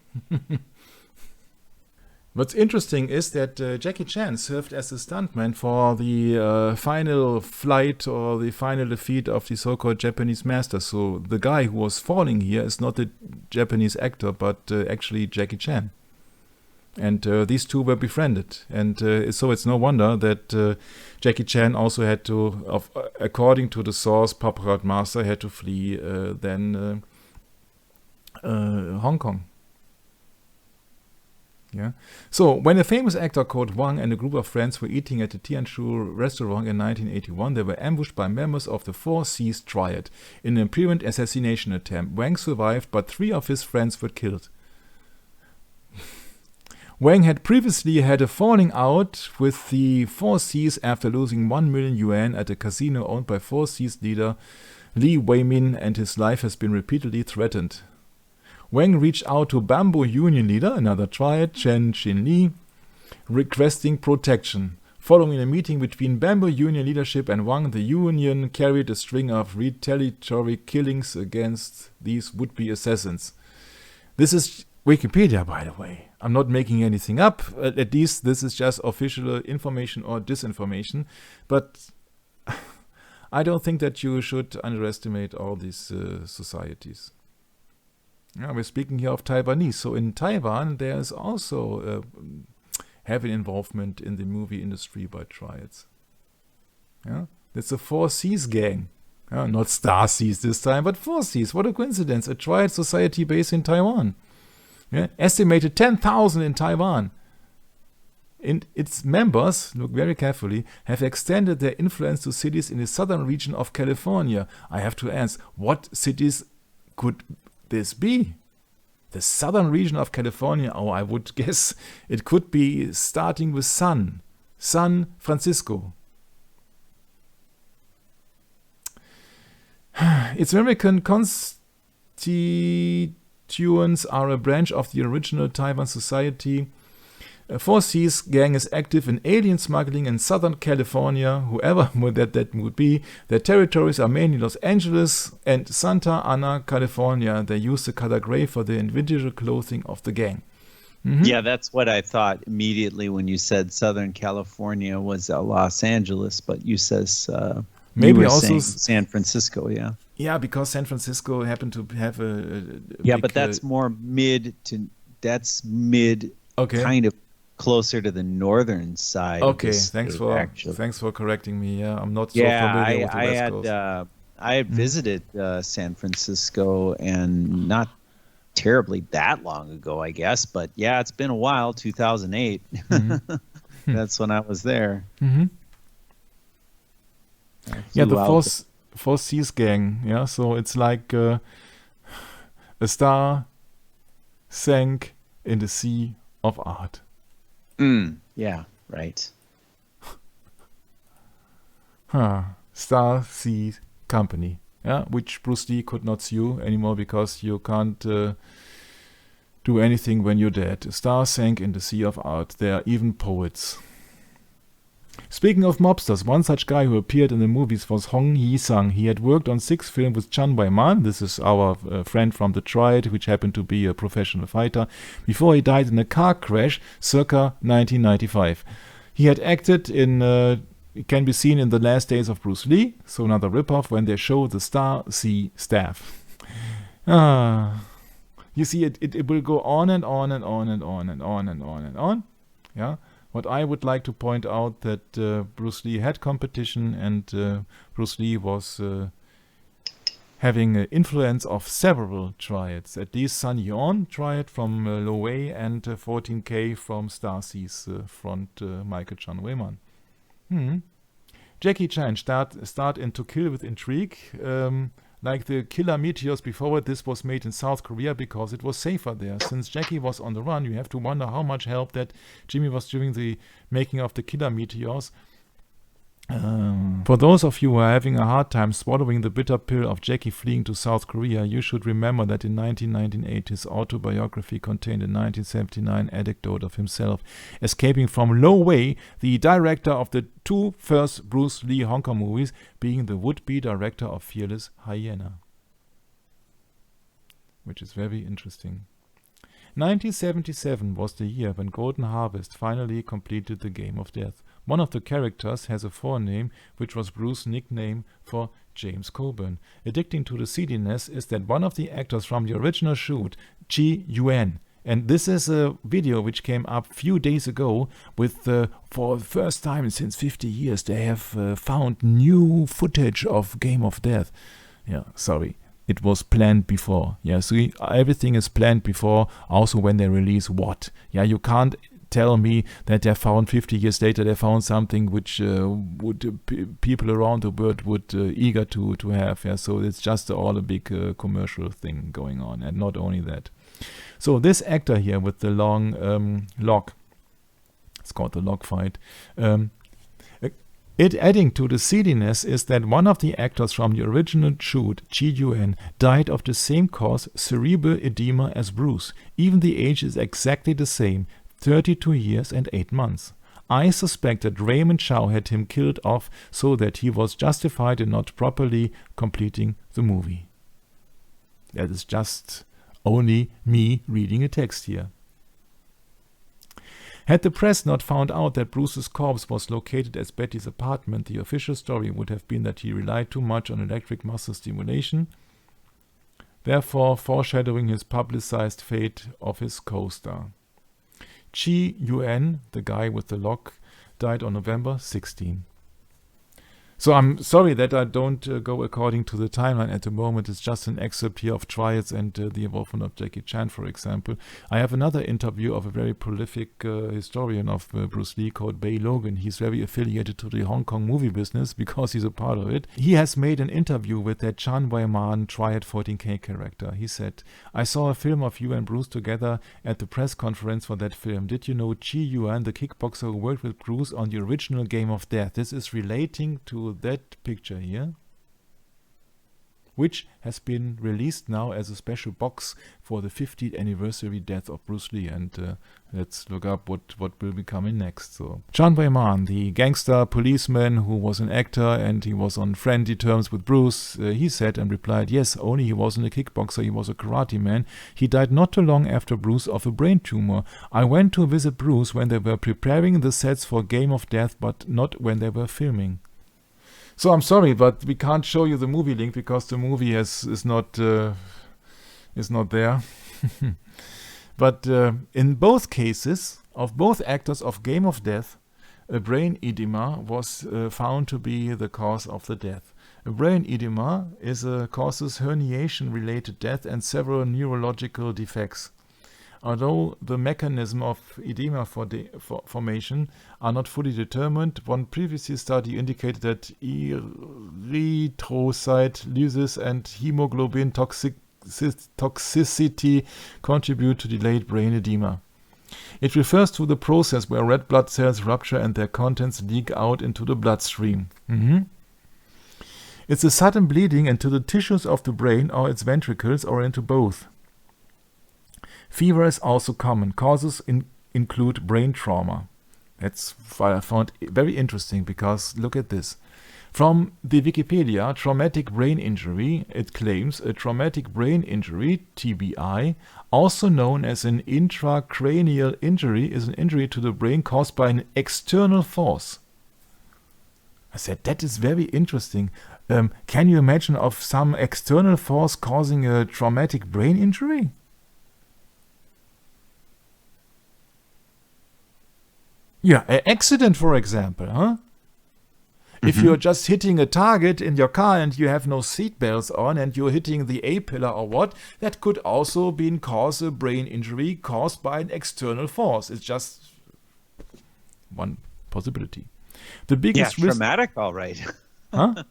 What's interesting is that Jackie Chan served as a stuntman for the final flight or the final defeat of the so-called Japanese master. So the guy who was falling here is not the Japanese actor, but actually Jackie Chan. And these two were befriended. And so it's no wonder that Jackie Chan also had to, according to the source, Paparazzi Master had to flee then Hong Kong. Yeah. So, when a famous actor called Wang and a group of friends were eating at the Tianshu restaurant in 1981, they were ambushed by members of the Four Seas Triad in an apparent assassination attempt. Wang survived, but 3 of his friends were killed. Wang had previously had a falling out with the Four Seas after losing 1 million yuan at a casino owned by Four Seas leader Li Weimin, and his life has been repeatedly threatened. Wang reached out to Bamboo Union leader, another triad, Chen Xinli, requesting protection. Following a meeting between Bamboo Union leadership and Wang, the union carried a string of retaliatory killings against these would-be assassins. This is Wikipedia, by the way. I'm not making anything up. At least this is just official information or disinformation. But I don't think that you should underestimate all these societies. Yeah, we're speaking here of Taiwanese. So in Taiwan, there is also heavy involvement in the movie industry by triads. Yeah, that's the Four Seas gang. Not Star Seas this time, but Four Seas. What a coincidence. A triad society based in Taiwan. Yeah, estimated 10,000 in Taiwan. And its members, look very carefully, have extended their influence to cities in the southern region of California. I have to ask, what cities could this be? The southern region of California, I would guess it could be starting with San Francisco. Its American constituents are a branch of the original Taiwan society. Four Seas gang is active in alien smuggling in Southern California, whoever that would be. Their territories are mainly Los Angeles and Santa Ana, California. They use the color gray for the individual clothing of the gang. Mm-hmm. Yeah, that's what I thought immediately when you said Southern California was Los Angeles, but you says maybe also San Francisco, yeah. Yeah, because San Francisco happened to have a yeah, big, but that's more mid, okay. Kind of closer to the northern side. Okay, thanks for correcting me. Yeah, I'm not so familiar with the West Coast. I had visited San Francisco, and not terribly that long ago, I guess. But yeah, it's been a while. 2008. Mm-hmm. That's when I was there. Mm-hmm. Yeah, the Four Seas gang. Yeah, so it's like a star sank in the sea of art. Yeah, right. Star Sea Company, yeah, which Bruce Lee could not sue anymore because you can't do anything when you're dead. A star sank in the sea of art. There are even poets. Speaking of mobsters, one such guy who appeared in the movies was Hong Yi-sang. He had worked on 6 films with Chan Wei-man. This is our friend from the Triad, which happened to be a professional fighter, before he died in a car crash circa 1995. He had acted in, it can be seen in The Last Days of Bruce Lee, so another ripoff, when they show the Star Sea staff. You see, it will go on and on and on and on and on and on and on. Yeah. What I would like to point out that Bruce Lee had competition, and Bruce Lee was having influence of several triads. At least Sun Yeon triad from Lo Wei, and 14K from Star Seas front Michael Chan Wei-man. Jackie Chan start in To Kill with Intrigue. Like the Killer Meteors before it, this was made in South Korea because it was safer there. Since Jackie was on the run, you have to wonder how much help that Jimmy was during the making of the Killer Meteors. For those of you who are having a hard time swallowing the bitter pill of Jackie fleeing to South Korea, you should remember that in 1998 his autobiography contained a 1979 anecdote of himself escaping from Lo Wei, the director of the 2 first Bruce Lee Hong Kong movies, being the would-be director of Fearless Hyena. Which is very interesting. 1977 was the year when Golden Harvest finally completed the Game of Death. One of the characters has a forename, which was Bruce's nickname for James Coburn. Addicting to the seediness is that one of the actors from the original shoot, Chi Yuan, and this is a video which came up a few days ago with, for the first time since 50 years, they have found new footage of Game of Death. Yeah, sorry. It was planned before. Yeah, so everything is planned before, also when they release what. Yeah, you can't tell me that they found 50 years later they found something which people around the world would eager to have. Yeah, so it's just all a big commercial thing going on, and not only that. So this actor here with the long lock, it's called the lock fight. It adding to the seediness is that one of the actors from the original shoot, Chi Yuen, died of the same cause, cerebral edema, as Bruce. Even the age is exactly the same, 32 years and 8 months. I suspect that Raymond Chow had him killed off so that he was justified in not properly completing the movie. That is just only me reading a text here. Had the press not found out that Bruce's corpse was located at Betty's apartment, the official story would have been that he relied too much on electric muscle stimulation, therefore foreshadowing his publicized fate of his co-star. Chi Yuen, the guy with the lock, died on November 16. So I'm sorry that I don't go according to the timeline at the moment. It's just an excerpt here of trials and the involvement of Jackie Chan, for example. I have another interview of a very prolific historian of Bruce Lee called Bay Logan. He's very affiliated to the Hong Kong movie business because he's a part of it. He has made an interview with that Chan Wei-man Triad 14K character. He said, "I saw a film of you and Bruce together at the press conference for that film. Did you know Chi Yuan, the kickboxer who worked with Bruce on the original Game of Death?" This is relating to that picture here, which has been released now as a special box for the 50th anniversary death of Bruce Lee. And let's look up what will be coming next. So Chan Wei-man, the gangster policeman who was an actor and he was on friendly terms with Bruce, he said and replied, "Yes, only he wasn't a kickboxer, he was a karate man. He died not too long after Bruce of a brain tumor. I went to visit Bruce when they were preparing the sets for Game of Death, but not when they were filming." So I'm sorry, but we can't show you the movie link because the movie is not there. But in both cases of both actors of Game of Death, a brain edema was found to be the cause of the death. A brain edema causes herniation-related death and several neurological defects. Although the mechanism of edema formation are not fully determined, one previous study indicated that erythrocyte lysis and hemoglobin toxicity contribute to delayed brain edema. It refers to the process where red blood cells rupture and their contents leak out into the bloodstream. It's a sudden bleeding into the tissues of the brain or its ventricles or into both. Fever is also common. Causes include brain trauma. That's what I found very interesting because look at this. From the Wikipedia, traumatic brain injury, it claims a traumatic brain injury, TBI, also known as an intracranial injury, is an injury to the brain caused by an external force. I said, that is very interesting. Can you imagine of some external force causing a traumatic brain injury? Yeah, an accident, for example, huh? If you're just hitting a target in your car and you have no seat belts on and you're hitting the A-pillar or what, that could also cause a brain injury caused by an external force. It's just one possibility. The biggest risk... traumatic, all right. Huh?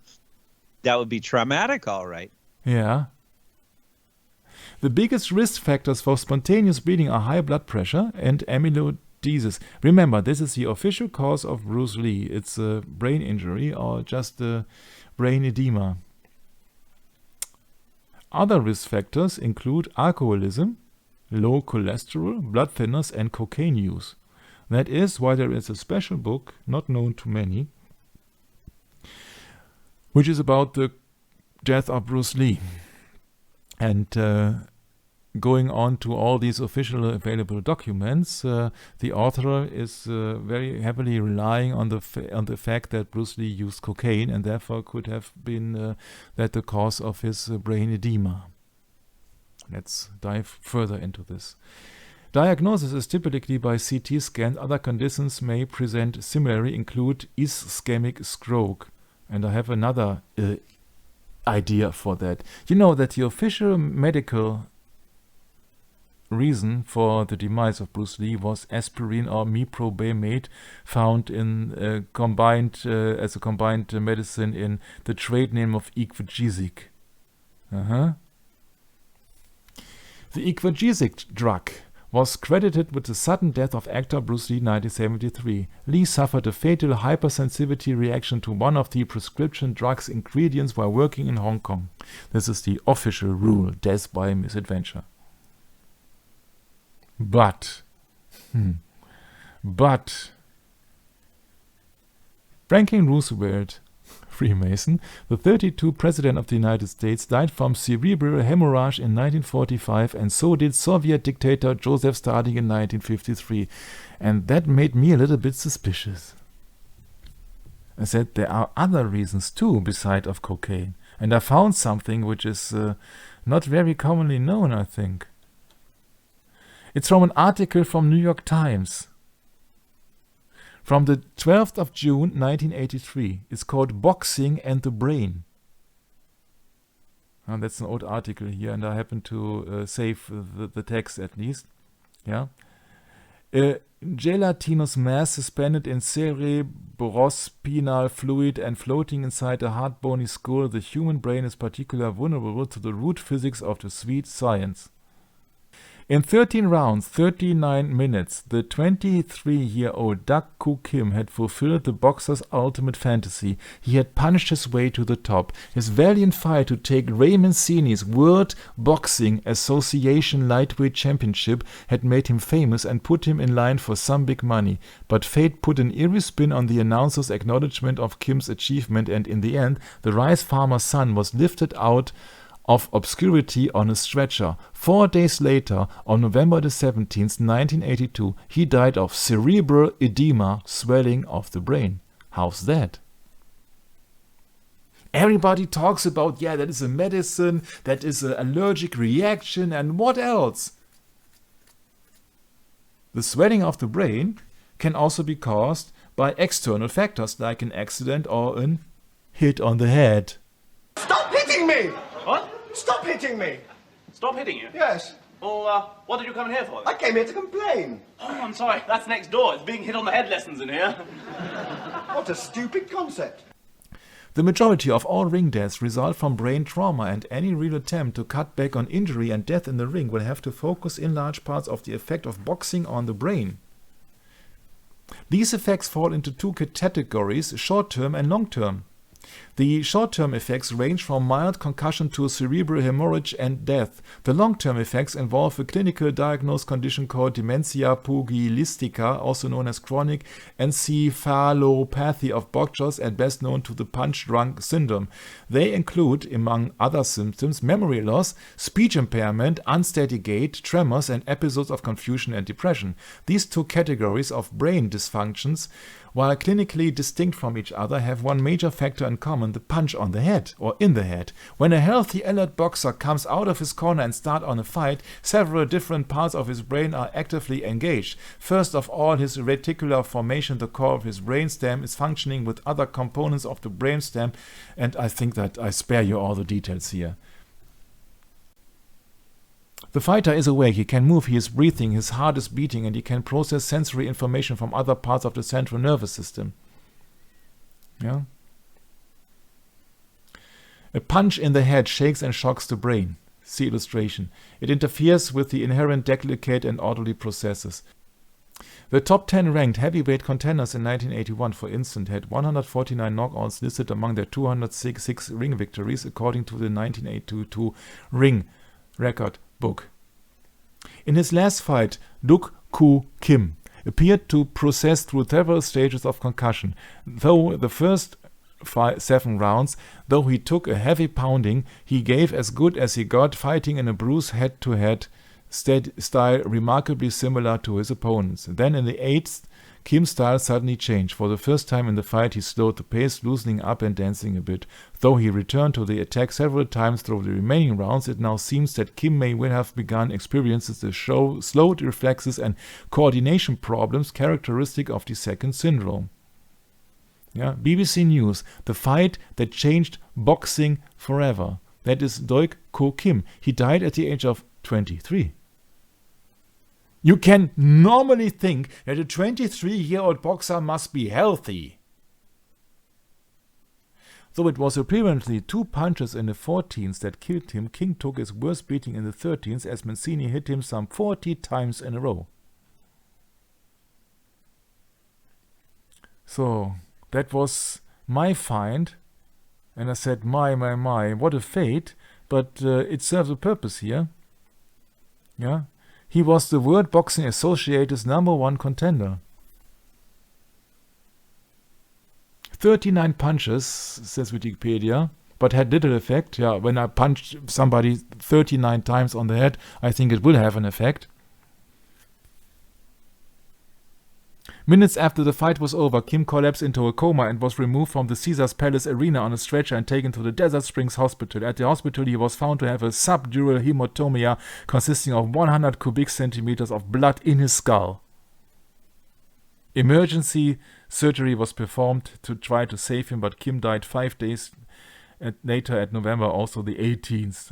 That would be traumatic, all right. Yeah. The biggest risk factors for spontaneous bleeding are high blood pressure and amyloidosis. Remember, this is the official cause of Bruce Lee. It's a brain injury or just a brain edema. Other risk factors include alcoholism, low cholesterol, blood thinners, and cocaine use. That is why there is a special book, not known to many, which is about the death of Bruce Lee. And going on to all these official available documents, the author is very heavily relying on the fact that Bruce Lee used cocaine and therefore could have been that the cause of his brain edema. Let's dive further into this. Diagnosis is typically by CT scan. Other conditions may present similarly, include ischemic stroke. And I have another idea for that. You know that the official medical reason for the demise of Bruce Lee was aspirin or meprobamate, found in combined as a combined medicine in the trade name of Equagesic. The Equagesic drug was credited with the sudden death of actor Bruce Lee in 1973. Lee suffered a fatal hypersensitivity reaction to one of the prescription drug's ingredients while working in Hong Kong. This is the official rule, death by misadventure. But Franklin Roosevelt, Freemason, the 32nd President of the United States, died from cerebral hemorrhage in 1945, and so did Soviet dictator Joseph Stalin in 1953. And that made me a little bit suspicious. I said there are other reasons too beside of cocaine. And I found something which is not very commonly known, I think. It's from an article from New York Times from the 12th of June 1983. It's called Boxing and the Brain. And that's an old article here, and I happen to save the text at least. Yeah. Gelatinous mass suspended in cerebrospinal fluid and floating inside a hard bony skull, the human brain is particularly vulnerable to the root physics of the sweet science. In 13 rounds, 39 minutes, the 23-year-old Doug Koo Kim had fulfilled the boxer's ultimate fantasy. He had punched his way to the top. His valiant fight to take Ray Mancini's World Boxing Association Lightweight Championship had made him famous and put him in line for some big money. But fate put an eerie spin on the announcer's acknowledgement of Kim's achievement, and in the end, the rice farmer's son was lifted out of obscurity on a stretcher. 4 days later, on November the 17th, 1982, he died of cerebral edema, swelling of the brain. How's that? Everybody talks about, yeah, that is a medicine, that is an allergic reaction, and what else? The swelling of the brain can also be caused by external factors like an accident or an hit on the head. Stop hitting me! What? Stop hitting me! Stop hitting you? Yes. Well, what did you come in here for? I came here to complain. Oh, I'm sorry. That's next door. It's being hit on the head lessons in here. What a stupid concept. The majority of all ring deaths result from brain trauma, and any real attempt to cut back on injury and death in the ring will have to focus in large parts of the effect of boxing on the brain. These effects fall into two categories, short-term and long-term. The short-term effects range from mild concussion to cerebral hemorrhage and death. The long-term effects involve a clinical diagnosed condition called dementia pugilistica, also known as chronic encephalopathy of boxers and best known to the punch-drunk syndrome. They include, among other symptoms, memory loss, speech impairment, unsteady gait, tremors, and episodes of confusion and depression. These two categories of brain dysfunctions, while clinically distinct from each other, have one major factor in common: the punch on the head or in the head. When a healthy alert boxer comes out of his corner and starts on a fight, several different parts of his brain are actively engaged. First of all, his reticular formation, the core of his brainstem, is functioning with other components of the brainstem, and I think that I spare you all the details here. The fighter is awake, he can move, he is breathing, his heart is beating, and he can process sensory information from other parts of the central nervous system. Yeah. A punch in the head shakes and shocks the brain. See illustration. It interferes with the inherent delicate and orderly processes. The top 10 ranked heavyweight contenders in 1981, for instance, had 149 knockouts listed among their 206 ring victories, according to the 1982 ring record book. In his last fight, Doug Koo Kim appeared to process through several stages of concussion. Though the first 7 rounds, though he took a heavy pounding, he gave as good as he got, fighting in a bruised head-to-head style remarkably similar to his opponents. Then in the 8th, Kim's style suddenly changed. For the first time in the fight, he slowed the pace, loosening up and dancing a bit. Though he returned to the attack several times through the remaining rounds, it now seems that Kim may well have begun experiences the slowed reflexes and coordination problems characteristic of the second syndrome. Yeah, BBC News, the fight that changed boxing forever. That is Doug Koo Kim. He died at the age of 23. You can normally think that a 23-year-old boxer must be healthy. Though it was apparently 2 punches in the 14th that killed him, King took his worst beating in the 13th as Mancini hit him some 40 times in a row. So that was my find, and I said, my, what a fate, but it serves a purpose here. Yeah, he was the World Boxing Associated's #1 contender. 39 punches, says Wikipedia, but had little effect. Yeah, when I punched somebody 39 times on the head, I think it will have an effect. Minutes after the fight was over, Kim collapsed into a coma and was removed from the Caesars Palace Arena on a stretcher and taken to the Desert Springs Hospital. At the hospital, he was found to have a subdural hematomia consisting of 100 cubic centimeters of blood in his skull. Emergency surgery was performed to try to save him, but Kim died 5 days later at November, also the 18th.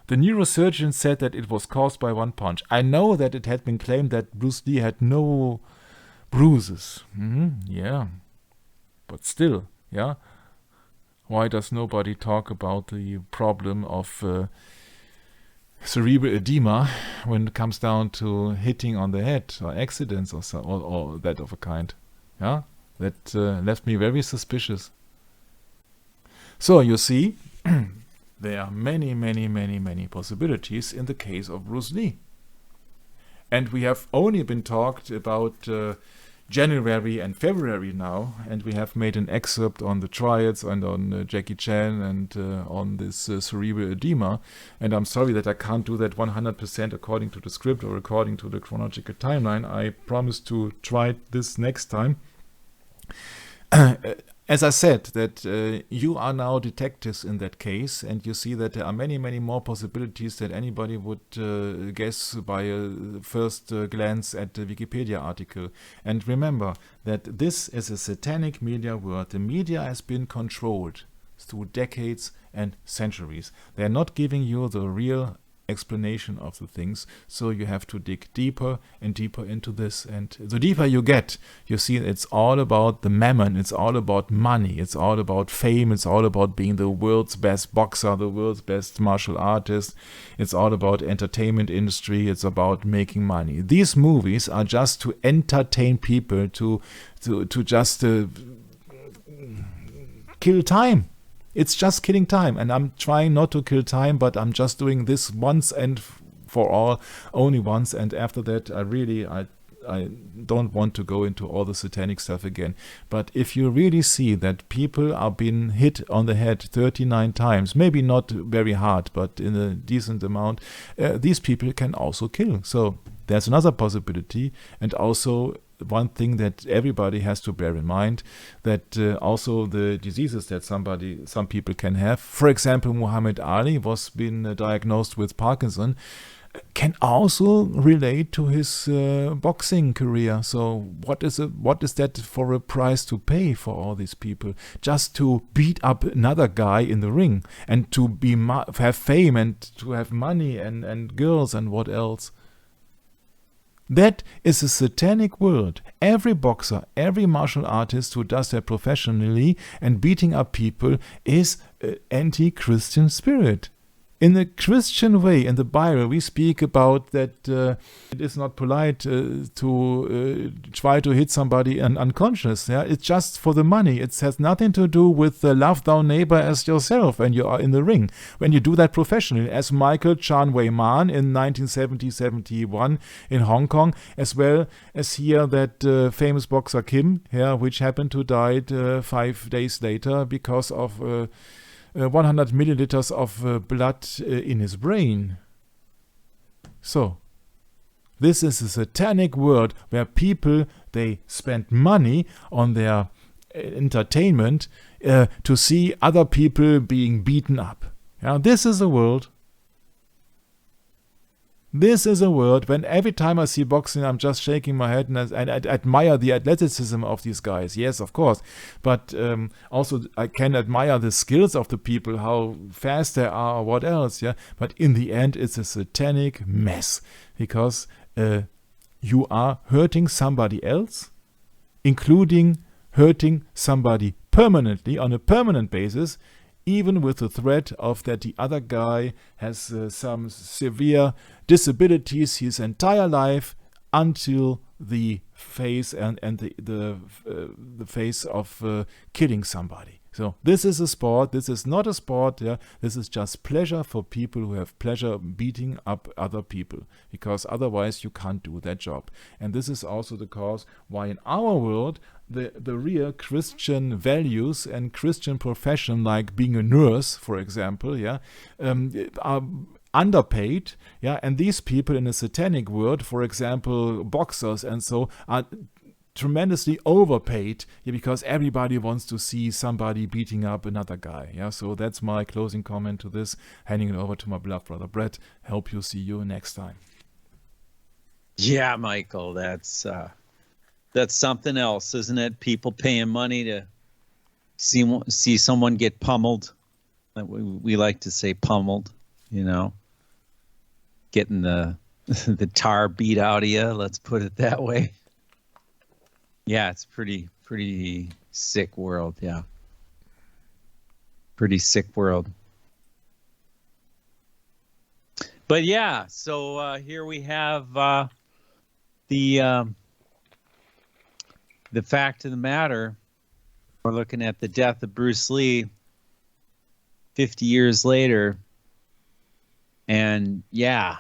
The neurosurgeon said that it was caused by 1 punch. I know that it had been claimed that Bruce Lee had no bruises. Yeah. But still, yeah. Why does nobody talk about the problem of cerebral edema when it comes down to hitting on the head or accidents or that of a kind? Yeah. That left me very suspicious. So you see, there are many possibilities in the case of Bruce Lee. And we have only been talked about January and February now, and we have made an excerpt on the triads and on Jackie Chan and on this cerebral edema. And I'm sorry that I can't do that 100% according to the script or according to the chronological timeline. I promise to try this next time. As I said, that you are now detectives in that case, and you see that there are many more possibilities that anybody would guess by a first glance at the Wikipedia article. And remember that this is a satanic media world. The media has been controlled through decades and centuries. They are not giving you the real explanation of the things, so you have to dig deeper and deeper into this, and the deeper you get, you see it's all about the mammon, it's all about money, it's all about fame, it's all about being the world's best boxer, the world's best martial artist, it's all about entertainment industry, it's about making money. These movies are just to entertain people, to just kill time. It's just killing time, and I'm trying not to kill time, but I'm just doing this once and for all, only once, and after that I don't want to go into all the satanic stuff again. But if you really see that people are being hit on the head 39 times, maybe not very hard, but in a decent amount, these people can also kill. So there's another possibility, and also one thing that everybody has to bear in mind, that also the diseases that some people can have, for example, Muhammad Ali was been diagnosed with Parkinson, can also relate to his boxing career. So what is that for a price to pay for all these people just to beat up another guy in the ring and to have fame and to have money and girls and what else? That is a satanic world. Every boxer, every martial artist who does that professionally and beating up people is an anti-Christian spirit. In a Christian way, in the Bible, we speak about that it is not polite to try to hit somebody unconscious. Yeah? It's just for the money. It has nothing to do with love thy neighbor as yourself when you are in the ring. When you do that professionally, as Michael Chan Wei Man in 1970-71 in Hong Kong, as well as here that famous boxer Kim, which happened to die 5 days later because of 100 milliliters of blood in his brain. So, this is a satanic world where people, they spend money on their entertainment to see other people being beaten up. Yeah, this is a world. This is a world when every time I see boxing, I'm just shaking my head and I admire the athleticism of these guys. Yes, of course. But also I can admire the skills of the people, how fast they are or what else. Yeah. But in the end, it's a satanic mess because you are hurting somebody else, including hurting somebody permanently on a permanent basis, even with the threat of that the other guy has some severe disabilities his entire life until the face and the face of killing somebody. So this is a sport. This is not a sport. Yeah, this is just pleasure for people who have pleasure beating up other people, because otherwise you can't do that job. And this is also the cause why in our world the real Christian values and Christian profession, like being a nurse, for example, yeah, are underpaid. Yeah, and these people in the satanic world, for example, boxers and so, are tremendously overpaid, yeah, because everybody wants to see somebody beating up another guy. Yeah, so that's my closing comment to this. Handing it over to my beloved brother Brett. Hope you see you next time. Yeah, Michael, that's something else, isn't it? People paying money to see someone get pummeled. We like to say pummeled, you know, getting the the tar beat out of you. Let's put it that way. Yeah, it's pretty sick world. Yeah, pretty sick world. But yeah, so here we have the fact of the matter. We're looking at the death of Bruce Lee 50 years later, and yeah,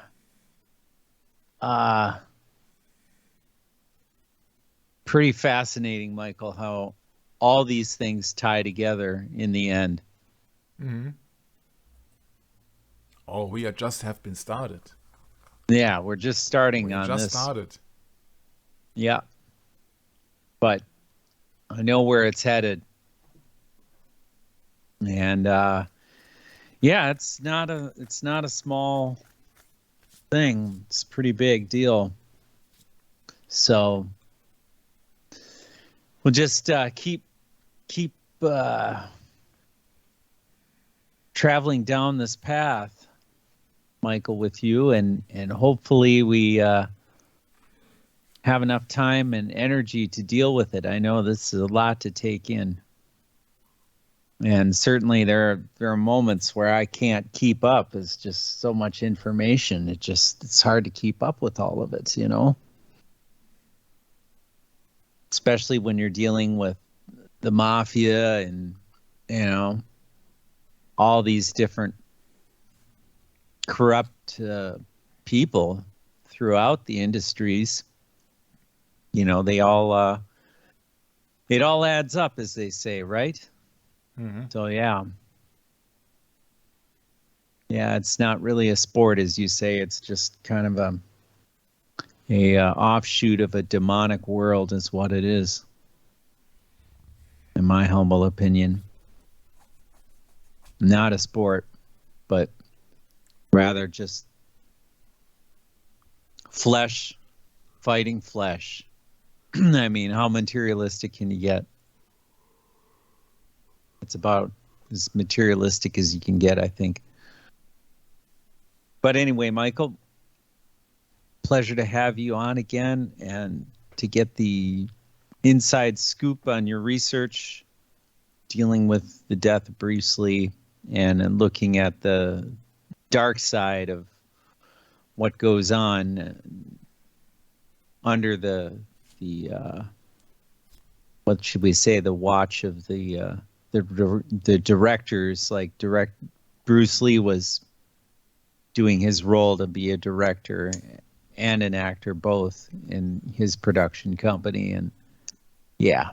pretty fascinating, Michael, how all these things tie together in the end. Mm-hmm. Oh, we have been started. Yeah, we're just starting on this. Just started. Yeah, but I know where it's headed, and yeah, it's not a small thing. It's a pretty big deal. So we'll just keep traveling down this path, Michael, with you, and hopefully we have enough time and energy to deal with it. I know this is a lot to take in, and certainly there are moments where I can't keep up. It's just so much information. It's hard to keep up with all of it, you know. Especially when you're dealing with the mafia and, you know, all these different corrupt people throughout the industries. You know, they all it all adds up, as they say, right? Mm-hmm. So yeah, it's not really a sport, as you say. It's just kind of a offshoot of a demonic world, is what it is, in my humble opinion. Not a sport, but rather just flesh fighting flesh. I mean, how materialistic can you get? It's about as materialistic as you can get, I think. But anyway, Michael, pleasure to have you on again and to get the inside scoop on your research dealing with the death of Bruce Lee and looking at the dark side of what goes on under the what should we say, the watch of the directors. Like Bruce Lee was doing his role to be a director and an actor both in his production company, and yeah,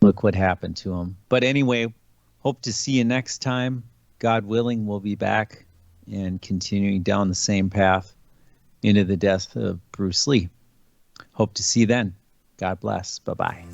look what happened to him. But anyway, hope to see you next time. God willing, we'll be back and continuing down the same path into the death of Bruce Lee. Hope to see you then. God bless. Bye-bye.